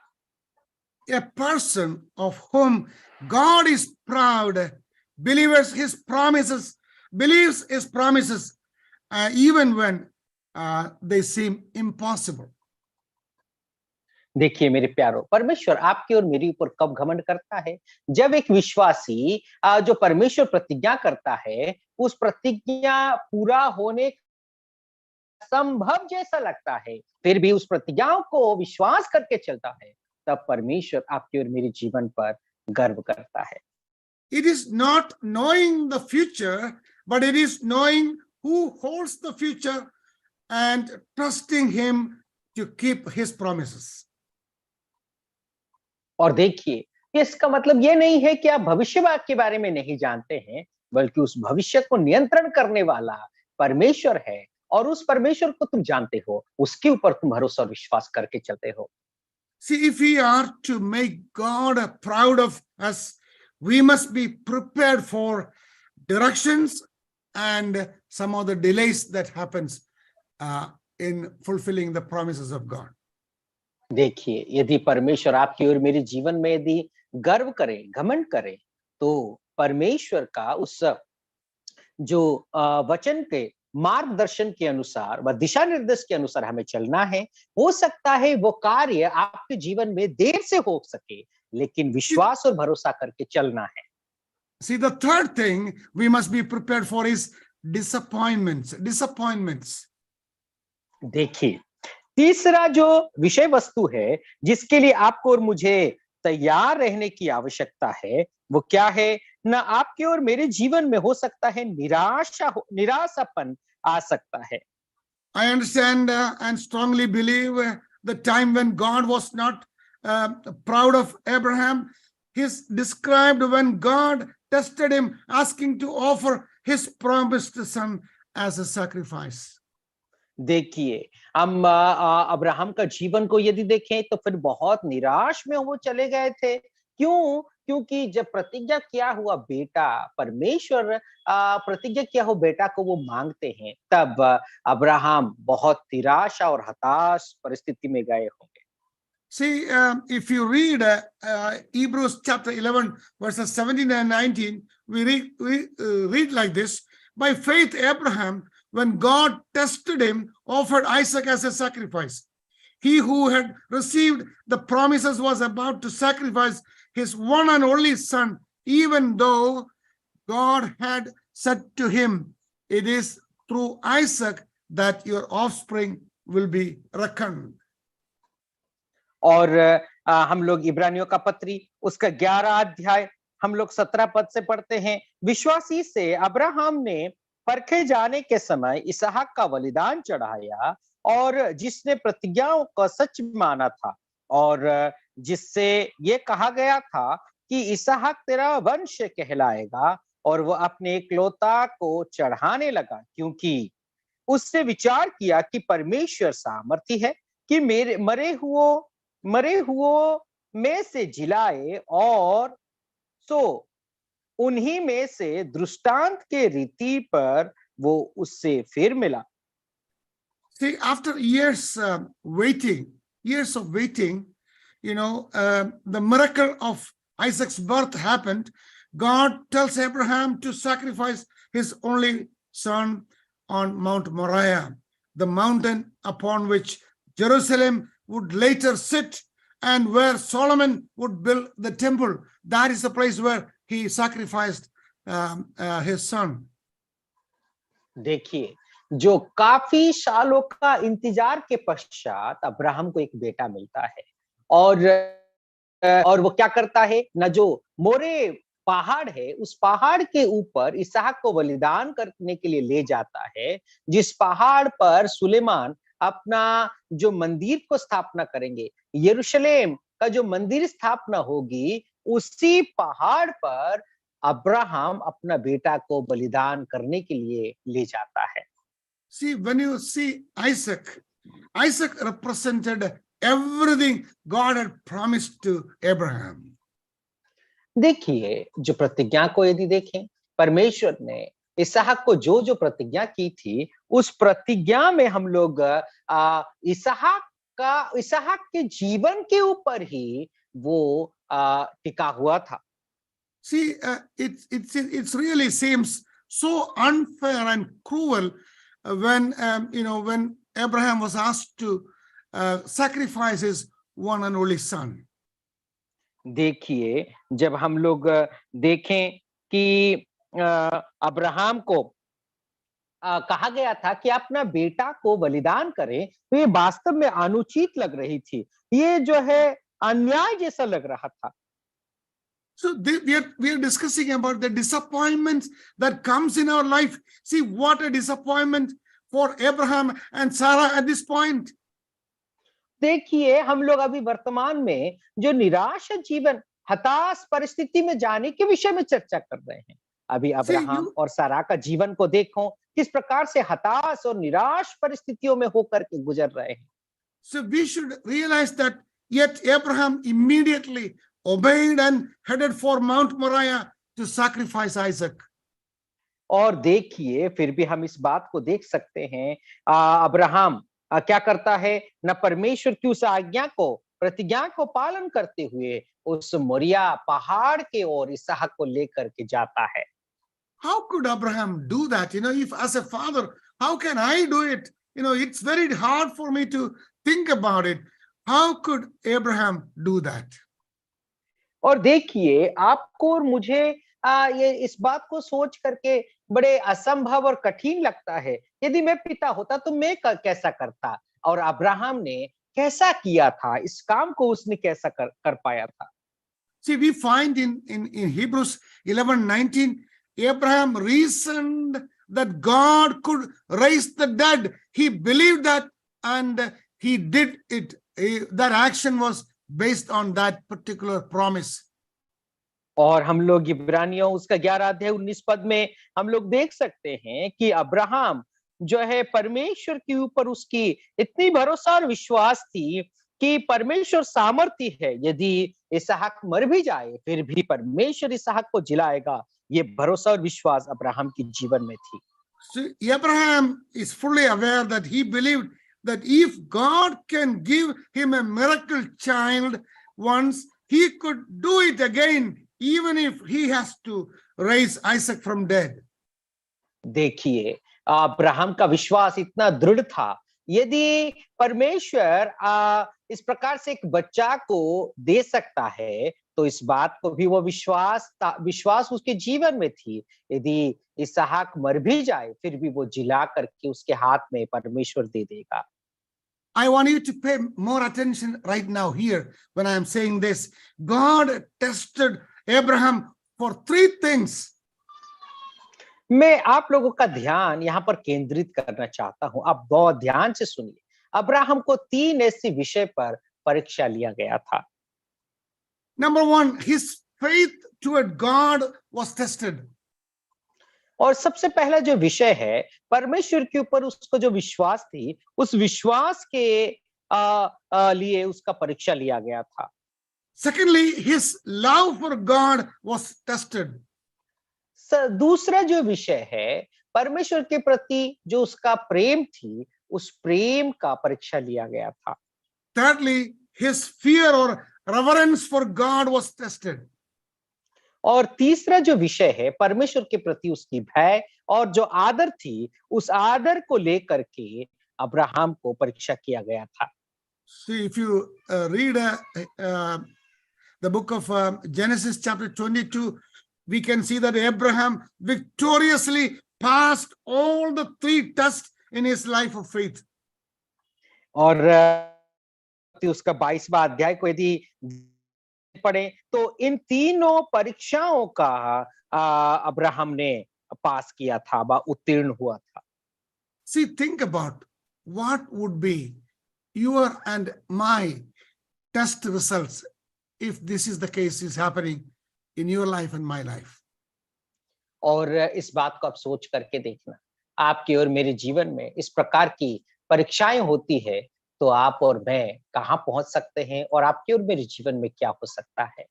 A person of whom God is proud believes His promises, even when they seem impossible. देखिए मेरे प्यारो, परमेश्वर आपके और मेरे ऊपर कब घमंड करता है? जब एक विश्वासी जो परमेश्वर प्रतिज्ञा करता है, उस प्रतिज्ञा पूरा होने संभव जैसा लगता है, फिर भी उस प्रतिज्ञाओं को विश्वास करके चलता है, तब परमेश्वर आपके और मेरे जीवन पर गर्व करता है। It is not knowing the future, but it is knowing who holds the future and trusting Him to keep His promises. और देखिए, इसका मतलब ये नहीं है कि आप भविष्य के बारे में नहीं जानते हैं, बल्कि उस भविष्य को नियंत्रण करने वाला परमेश्वर है, और उस परमेश्वर को तुम जानते हो, उसके ऊपर तुम भरोसा और विश्वास करके चलते हो। See, if we are to make God proud of us, we must be prepared for directions and some of the delays that happens in fulfilling the promises of God. देखिए, यदि परमेश्वर आपकी और मेरे जीवन में यदि गर्व करे, घमंड करे, तो परमेश्वर का उस जो वचन के मार्गदर्शन के अनुसार व दिशा निर्देश के अनुसार हमें चलना है। हो सकता है वो कार्य आपके जीवन में देर से हो सके, लेकिन विश्वास और भरोसा करके चलना है। See, the third thing we must be prepared for is disappointments. देखिए, तीसरा जो विषय वस्तु है जिसके लिए आपको और मुझे तैयार रहने की आवश्यकता है, वो क्या है? ना आपके और मेरे जीवन में हो सकता है निराशापन आ सकता है। I understand and strongly believe the time when God was not proud of Abraham. He's described when God tested him, asking to offer his promised son as a sacrifice. देखिए, हम अब्राहम का जीवन को यदि देखें तो फिर बहुत निराश में वो चले गए थे। क्यों? क्योंकि जब प्रतिज्ञा किया हुआ बेटा, परमेश्वर प्रतिज्ञा किया हुआ बेटा को वो मांगते हैं, तब अब्राहम बहुत निराशा और हताश परिस्थिति में गए होंगे। See, if you read Hebrews chapter 11, verses 17 and 19, we read like this: by faith, Abraham, when God tested him, offered Isaac as a sacrifice. He who had received the promises was about to sacrifice his one and only son, even though God had said to him, "It is through Isaac that your offspring will be reckoned." और हम लोग इब्रानियों का पत्री उसका 11 अध्याय हम लोग 17 पद से पढ़ते हैं। विश्वासी से अब्राहम ने परखे जाने के समय इसहाक का बलिदान चढ़ाया, और जिसने प्रतिज्ञाओं को सच माना था, और जिससे ये कहा गया था कि इसहाक तेरा वंश कहलाएगा, और वो अपने इकलौता को चढ़ाने लगा, क्योंकि उसने विचार किया कि परमेश्वर सामर्थी है कि मेरे मरे हुओं में से जिलाए, और सो उन्हीं में से दृष्टांत के रीति पर वो उससे फिर मिला। See, after years of waiting, the miracle of Isaac's birth happened. God tells Abraham to sacrifice his only son on Mount Moriah, the mountain upon which Jerusalem would later sit and where Solomon would build the temple. That is the place where he sacrificed his son. देखिए, जो काफी सालों का इंतजार के पश्चात अब्राहम को एक बेटा मिलता है, और वो क्या करता है? न जो मोरे पहाड़ है, उस पहाड़ के ऊपर इसहाक को बलिदान करने के लिए ले जाता है, जिस पहाड़ पर सुलेमान अपना जो मंदिर को स्थापना करेंगे, यरूशलेम का जो मंदिर स्थापना होगी, उसी पहाड़ पर अब्राहम अपना बेटा को बलिदान करने के लिए ले जाता है। See, when you see Isaac, Isaac represented everything God had promised to Abraham. देखिए, जो प्रतिज्ञा को यदि देखें, परमेश्वर ने इसहाक को जो जो प्रतिज्ञा की थी, उस प्रतिज्ञा में हम लोग इसहाक के जीवन के ऊपर ही वो टिका हुआ था। See, it's really seems so unfair and cruel when when Abraham was asked to sacrifice his one and only son. देखिए, जब हम लोग देखें कि अब्राहम को कहा गया था कि अपना बेटा को बलिदान करें, तो ये वास्तव में अनुचित लग रही थी। ये जो है अन्याय जैसा लग रहा था। So we are discussing about the disappointments that comes in our life. See what a disappointment for Abraham and Sarah at this point. देखिए, हम लोग अभी वर्तमान में जो निराश जीवन, हताश परिस्थिति में जाने के विषय में चर्चा कर रहे हैं। अभी अब्राहम और सारा का जीवन को देखो, किस प्रकार से हताश और निराश परिस्थितियों में होकर के गुजर रहे हैं। So we should realize that yet Abraham immediately obeyed and headed for Mount Moriah to sacrifice Isaac. और देखिए, फिर भी हम इस बात को देख सकते हैं, अब्राहम क्या करता है, न परमेश्वर की उस आज्ञा को, प्रतिज्ञा को पालन करते हुए उस मोरिया पहाड़ के ओर इसहाक को लेकर के जाता है। How could Abraham do that? If as a father, how can I do it? It's very hard for me to think about it. How could Abraham do that? और देखिए, आपको और मुझे ये इस बात को सोच करके बड़े असंभव और कठिन लगता है। यदि मैं पिता होता तो मैं कैसा करता, और अब्राहम ने कैसा किया था, इस काम को उसने कैसा कर पाया था। See, we find in Hebrews 11:19, Abraham reasoned that God could raise the dead. He believed that and he did it. That action was based on that particular promise. और हम लोग इब्रानियों उसका 11 अध्याय 19 पद में हम लोग देख सकते हैं कि अब्राहम जो है, परमेश्वर के ऊपर उसकी इतनी भरोसा और विश्वास थी कि परमेश्वर सामर्थी है, यदि इसहाक मर भी जाए फिर भी परमेश्वर इसहाक को जिलाएगा। ये भरोसा और विश्वास अब्राहम के जीवन में थी। So Abraham is fully aware that he believed that if God can give him a miracle child once, he could do it again, even if he has to raise Isaac from dead. देखिए, अब्राहम का विश्वास इतना दृढ़ था, यदि परमेश्वर इस प्रकार से एक बच्चा को दे सकता है, तो इस बात को भी वो विश्वास उसके जीवन में थी। यदि इसहाक मर भी जाए फिर भी वो जिला करके उसके हाथ में परमेश्वर दे देगा। I want you to pay more attention right now here when I am saying this. God tested Abraham for 3 things. मैं आप लोगों का ध्यान यहाँ पर केंद्रित करना चाहता हूं। आप बहुत ध्यान से सुनिए। अब्राहम को 3 ऐसे विषय पर परीक्षा लिया गया था। Number 1, his faith toward God was tested. और सबसे पहला जो विषय है, परमेश्वर के ऊपर उसको जो विश्वास थी, उस विश्वास के लिए उसका परीक्षा लिया गया था। Secondly, his love for God was tested. दूसरा जो विषय है, परमेश्वर के प्रति जो उसका प्रेम थी, उस प्रेम का परीक्षा लिया गया था। Thirdly, his fear or reverence for God was tested. और तीसरा जो विषय है, परमेश्वर के प्रति उसकी भय और जो आदर थी, उस आदर को लेकर के अब्राहम को परीक्षा किया गया था। See, if you read the book of Genesis chapter 22, we can see that Abraham victoriously passed all the 3 tests in his life of faith. और उसका 22वां अध्याय को यदि पढ़े तो इन तीनों परीक्षाओं का अब्राहम ने पास किया था, उत्तीर्ण हुआ था। See, think about what would be your and my test results if this is the case is happening in your life and my life. और इस बात को आप सोच करके देखना, आपके और मेरे जीवन में इस प्रकार की परीक्षाएं होती है तो आप और मैं कहाँ पहुंच सकते हैं और आपके और मेरे जीवन में क्या हो सकता है।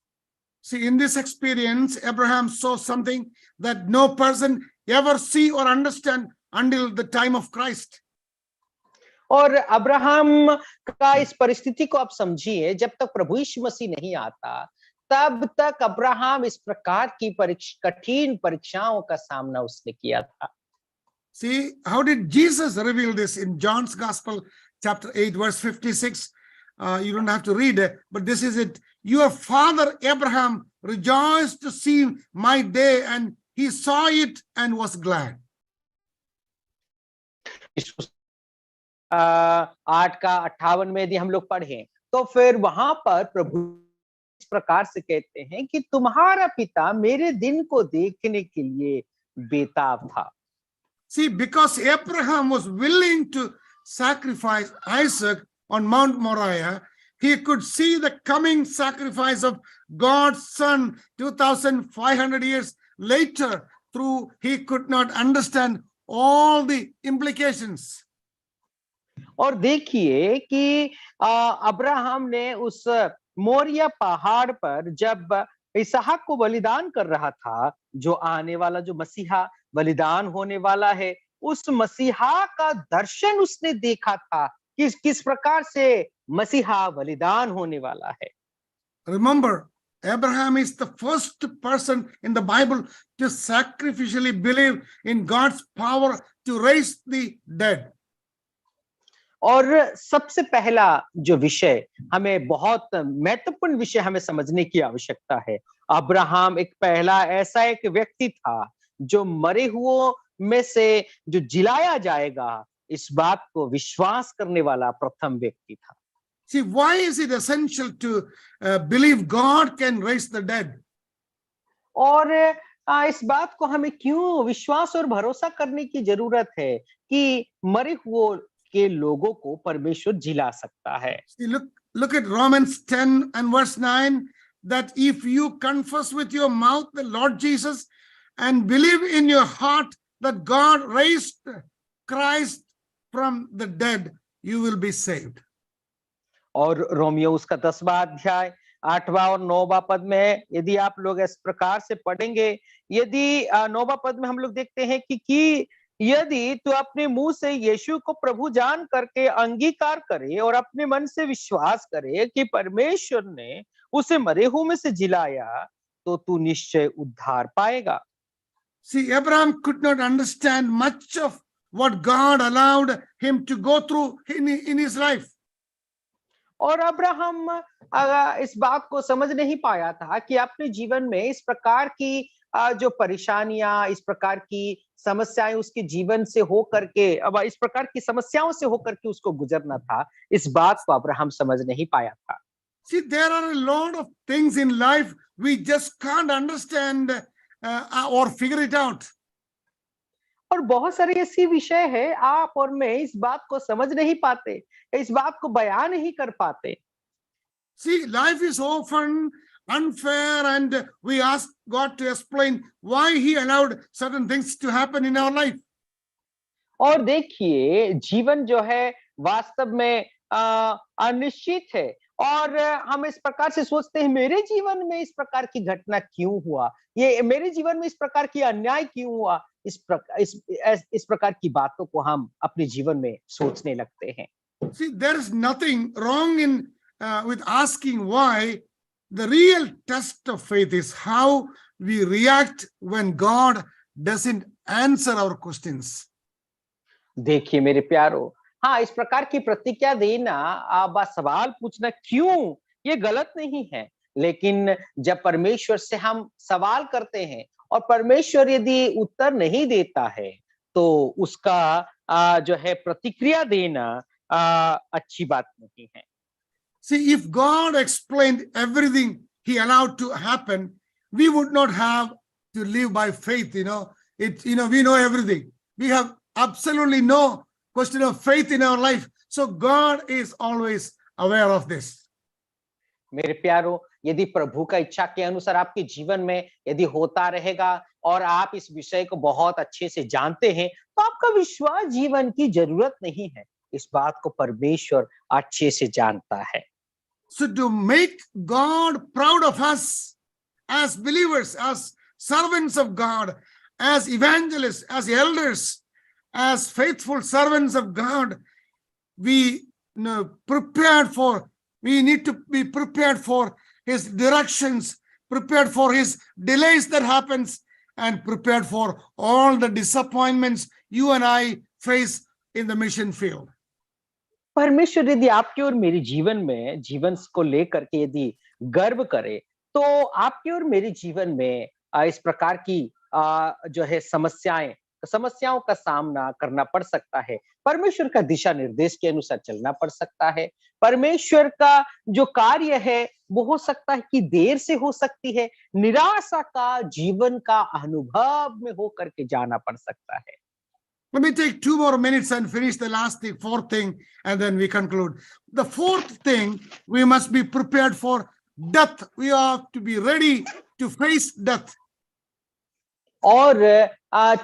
See, in this experience, Abraham saw something that no person ever see or understand until the time of Christ. और अब्राहम का इस परिस्थिति को आप समझिए, जब तक प्रभु यीशु मसीह नहीं आता तब तक अब्राहम इस प्रकार की कठिन परीक्षाओं का सामना उसने किया था। See, how did Jesus reveal this in John's Gospel, chapter 8, verse 56? You don't have to read it, but this is it. Your father Abraham rejoiced to see my day, and he saw it and was glad. 8:58 में यदि हम लोग पढ़ें तो फिर वहां पर प्रभु इस प्रकार से कहते हैं कि तुम्हारा पिता मेरे दिन को देखने के लिए बेताब था। See, because Abraham was willing to sacrifice Isaac on Mount Moriah, he could see the coming sacrifice of God's son 2,500 years later. Through he could not understand all the implications. और देखिए कि अब्राहम ने उस मोरिया पहाड़ पर जब इसहाक को बलिदान कर रहा था, जो आने वाला जो मसीहा बलिदान होने वाला है, उस मसीहा का दर्शन उसने देखा था कि किस प्रकार से मसीहा बलिदान होने वाला है। Remember, Abraham is the first person in the Bible to sacrificially believe in God's power to raise the dead. और सबसे पहला जो विषय हमें बहुत महत्वपूर्ण विषय हमें समझने की आवश्यकता है, अब्राहम एक पहला ऐसा एक व्यक्ति था जो मरे हुओं में से जो जिलाया जाएगा, इस बात को विश्वास करने वाला प्रथम व्यक्ति था। See, why is it essential to believe God can raise the dead? और इस बात को हमें क्यों विश्वास और भरोसा करने की जरूरत है कि मरे हुओं के लोगों को परमेश्वर जिला सकता है। See, look at Romans 10 and verse 9, that if you confess with your mouth the Lord Jesus and believe in your heart that God raised Christ from the dead, you will be saved. और रोमियो उसका 10वां अध्याय 8वां और 9वां पद में यदि आप लोग इस प्रकार से पढ़ेंगे, यदि 9वां पद में हम लोग देखते हैं कि यदि तू अपने मुंह से यीशु को प्रभु जान करके अंगीकार करे और अपने मन से विश्वास करे कि परमेश्वर ने उसे मरे हुए में से जिलाया, तो तू निश्चय उद्धार पाएगा। See, Abraham could not understand much of what God allowed him to go through in his life. और अब्राहम इस बात को समझ नहीं पाया था कि अपने जीवन में इस प्रकार की जो परेशानियां, इस प्रकार की समस्याएं उसके जीवन से हो करके, अब इस प्रकार की समस्याओं से होकर के उसको गुजरना था, इस बात को अब्राहम समझ नहीं पाया था। See, there are a lot of things in life we just can't understand or figure it out. और बहुत सारे ऐसी विषय है आप और मैं इस बात को समझ नहीं पाते, इस बात को बयान नहीं कर पाते। See, life is often unfair and we ask God to explain why he allowed certain things to happen in our life. और देखिए जीवन जो है वास्तव में अनिश्चित है और हम इस प्रकार से सोचते हैं मेरे जीवन में इस प्रकार की घटना क्यों हुआ, ये मेरे जीवन में इस प्रकार की अन्याय क्यों हुआ, इस प्रकार की बातों को हम अपने जीवन में सोचने लगते हैं। See, there is nothing wrong in with asking why. The real test of faith is how we react when God doesn't answer our questions. देखिए मेरे प्यारो, हाँ, इस प्रकार की प्रतिक्रिया देना, सवाल पूछना क्यों, ये गलत नहीं है, लेकिन जब परमेश्वर से हम सवाल करते हैं और परमेश्वर यदि उत्तर नहीं देता है तो उसका जो है प्रतिक्रिया देना अच्छी बात नहीं है। See, if God explained everything he allowed to happen, we would not have to live by faith. We know everything. We have absolutely no question of faith in our life. So God is always aware of this. मेरे प्यारो, यदि प्रभु का इच्छा के अनुसार आपके जीवन में यदि होता रहेगा और आप इस विषय को बहुत अच्छे से जानते हैं, तो आपका विश्वास जीवन की जरूरत नहीं है। इस बात को परमेश्वर अच्छे से जानता है। So to make God proud of us as believers, as servants of God, as evangelists, as elders, as faithful servants of God, we need to be prepared for his directions, prepared for his delays that happens, and prepared for all the disappointments you and I face in the mission field. परमेश्वर यदि आपके और मेरे जीवन को लेकर के यदि गर्व करे, तो आपके और मेरे जीवन में इस प्रकार की जो है समस्याओं का सामना करना पड़ सकता है। परमेश्वर का दिशा निर्देश के अनुसार चलना पड़ सकता है। परमेश्वर का जो कार्य है वो हो सकता है कि देर से हो सकती है। निराशा का जीवन का अनुभव में हो करके जाना पड़ सकता है। Let me take 2 more minutes and finish the last thing, fourth thing, and then we conclude. The fourth thing, we must be prepared for death. We have to be ready to face death. और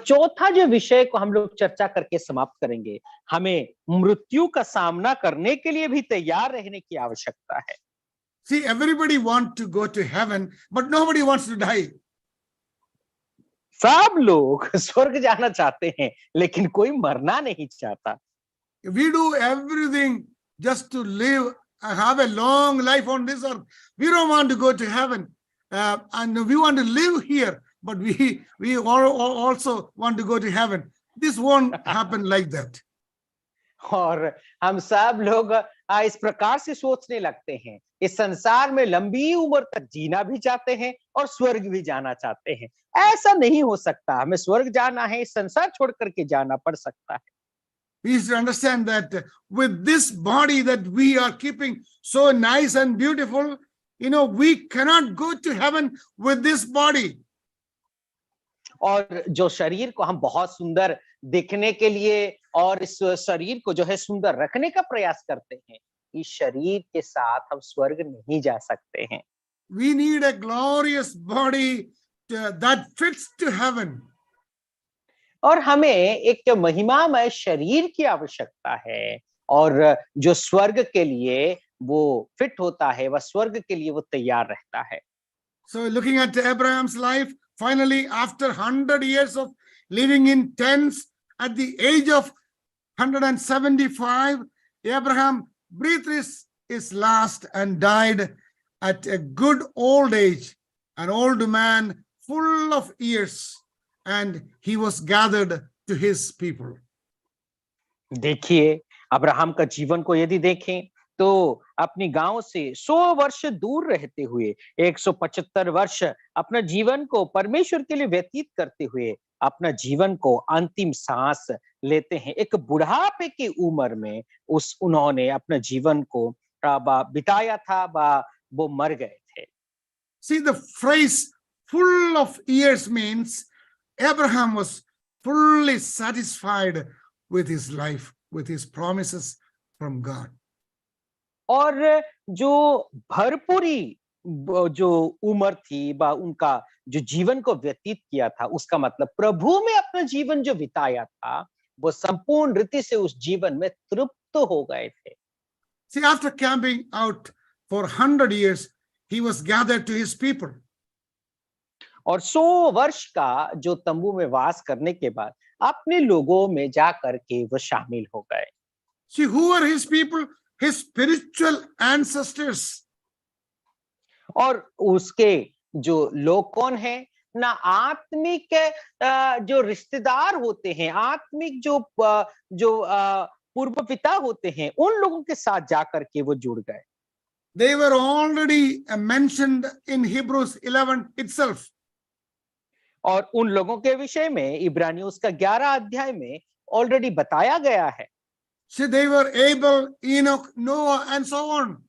चौथा जो विषय को हम लोग चर्चा करके समाप्त करेंगे, हमें मृत्यु का सामना करने के लिए भी तैयार रहने की आवश्यकता है। See, everybody wants to go to heaven, but nobody wants to die. सब लोग स्वर्ग जाना चाहते हैं, लेकिन कोई मरना नहीं चाहता। We do everything just to live, have a long life on this earth. We don't want to go to heaven, and we want to live here, but we also want to go to heaven. This won't happen like that. और हम सब लोग इस प्रकार से सोचने लगते हैं, इस संसार में लंबी उम्र तक जीना भी चाहते हैं और स्वर्ग भी जाना चाहते हैं। ऐसा नहीं हो सकता। हमें स्वर्ग जाना है, इस संसार छोड़ करके जाना पड़ सकता है। We should understand that with this body that we are keeping so nice and beautiful, we cannot go to heaven with this body. और जो शरीर को हम बहुत सुंदर दिखने के लिए और इस शरीर को जो है सुंदर रखने का प्रयास करते हैं, इस शरीर के साथ हम स्वर्ग नहीं जा सकते हैं। We need a glorious body that fits to heaven. और हमें एक महिमामय शरीर की आवश्यकता है, और जो स्वर्ग के लिए वो फिट होता है, वह स्वर्ग के लिए वो तैयार रहता है। So looking at Abraham's life, finally after 100 years of living in tents, at the age of 175, Abraham breathed his last and died at a good old age, an old man full of years, and he was gathered to his people. देखिए, अब्राहम का जीवन को यदि देखें तो अपनी गांव से 100 वर्ष दूर रहते हुए 175 वर्ष अपना जीवन को परमेश्वर के लिए व्यतीत करते हुए अपना जीवन को अंतिम सांस लेते हैं। एक बुढ़ापे की उम्र में उन्होंने अपना जीवन को बिताया था, वो मर गए थे। See, the phrase full of years means Abraham was fully satisfied with his life, with his promises from God. और जो भरपूरी जो उम्र थी, उनका जो जीवन को व्यतीत किया था, उसका मतलब प्रभु में अपना जीवन जो बिताया था, वो संपूर्ण रीति से उस जीवन में तृप्त हो गए थे। See, after camping out for 100 years, he was gathered to his people. और 100 वर्ष का जो तंबू में वास करने के बाद अपने लोगों में जा करके वो शामिल हो गए। See, who were his people? His spiritual ancestors. और उसके जो लोग कौन हैं? ना आत्मिक जो रिश्तेदार होते हैं, आत्मिक जो पूर्व पिता होते हैं, उन लोगों के साथ जाकर के वो जुड़ गए। They were already mentioned in Hebrews 11 itself. और उन लोगों के विषय में इब्रानियों उसका 11 अध्याय में ऑलरेडी बताया गया है। See, they were Abel, Enoch, Noah, and so on.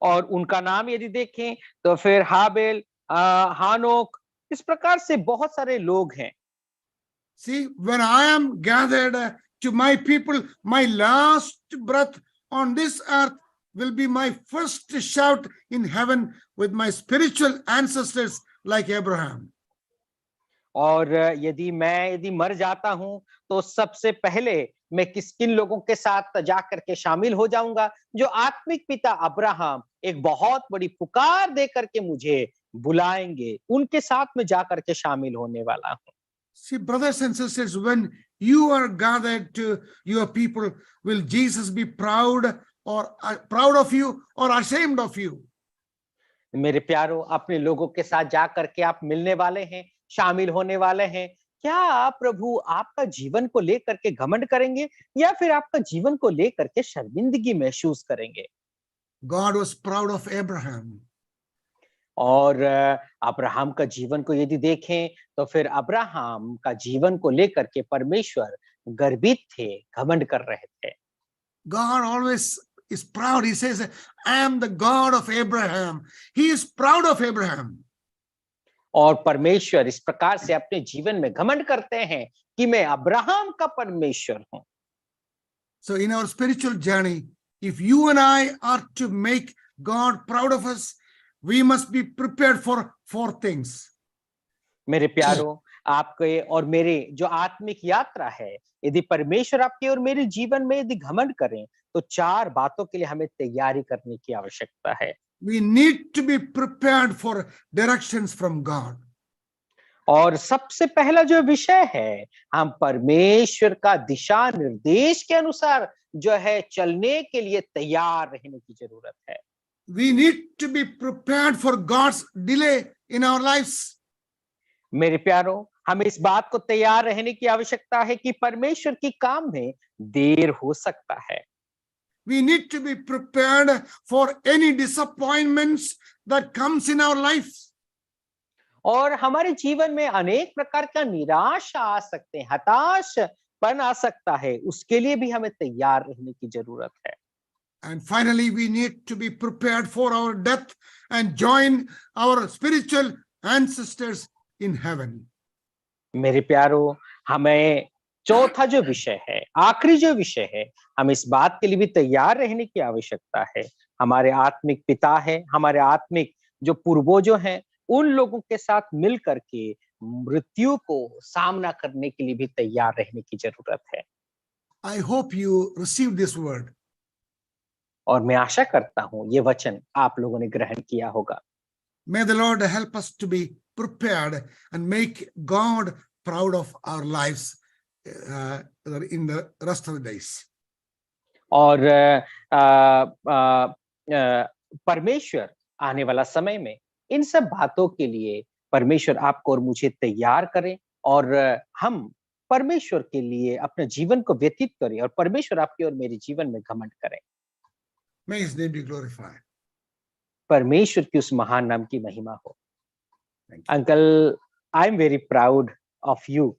और उनका नाम यदि देखें तो फिर हाबेल, हानोक, इस प्रकार से बहुत सारे लोग हैं। See, when I am gathered to my people, my last breath on this earth will be my first shout in heaven with my spiritual ancestors like Abraham. और यदि मर जाता हूं तो सबसे पहले मैं किन लोगों के साथ जा करके शामिल हो जाऊंगा, जो आत्मिक पिता अब्राहम एक बहुत बड़ी पुकार दे करके मुझे बुलाएंगे, उनके साथ में जा करके शामिल होने वाला हूं। See, brothers and sisters, when you are gathered to your people, will Jesus be proud of you or ashamed of you? मेरे प्यारो, अपने लोगों के साथ जा करके आप मिलने वाले हैं, शामिल होने वाले हैं। क्या प्रभु आपका जीवन को लेकर के घमंड करेंगे या फिर आपका जीवन को लेकर के शर्मिंदगी महसूस करेंगे? God was proud of Abraham. और अब्राहम का जीवन को यदि देखें तो फिर अब्राहम का जीवन को लेकर के परमेश्वर गर्वित थे, घमंड कर रहे थे। God always is proud. He says, I am the God of Abraham. He is proud of Abraham. और परमेश्वर इस प्रकार से अपने जीवन में घमंड करते हैं कि मैं अब्राहम का परमेश्वर हूं। So in our spiritual journey, if you and I are to make God proud of us, we must be prepared for 4 things. मेरे प्यारो, आपके और मेरे जो आत्मिक यात्रा है, यदि परमेश्वर आपके और मेरे जीवन में यदि घमंड करें तो 4 बातों के लिए हमें तैयारी करने की आवश्यकता है। We need to be prepared for directions from God. और सबसे पहला जो विषय है, हम परमेश्वर का दिशा निर्देश के अनुसार जो है चलने के लिए तैयार रहने की जरूरत है। We need to be prepared for God's delay in our lives. मेरे प्यारो, हमें इस बात को तैयार रहने की आवश्यकता है कि परमेश्वर की काम में देर हो सकता है। We need to be prepared for any disappointments that comes in our life. और हमारे जीवन में अनेक प्रकार का निराशा आ सकते हैं, हताशपन आ सकता है, उसके लिए भी हमें तैयार रहने की जरूरत है। And finally, we need to be prepared for our death and join our spiritual ancestors in heaven. मेरे प्यारो, हमें चौथा जो विषय है, आखिरी जो विषय है, हम इस बात के लिए भी तैयार रहने की आवश्यकता है। हमारे आत्मिक पिता है, हमारे आत्मिक जो पूर्वजो हैं, उन लोगों के साथ मिल करके मृत्यु को सामना करने के लिए भी तैयार रहने की जरूरत है। I hope you received this word. और मैं आशा करता हूं ये वचन आप लोगों ने ग्रहण किया होगा। May the Lord help us to be prepared and make God proud of our lives in the rest of the days. और परमेश्वर आने वाला समय में इन सब बातों के लिए परमेश्वर आपको और मुझे तैयार करे और हम परमेश्वर के लिए अपने जीवन को व्यतीत करें और परमेश्वर आपके और मेरे जीवन में घमंड करें। May his name be glorified. परमेश्वर की उस महान नाम की महिमा हो। Thank you. Uncle, I am very proud of you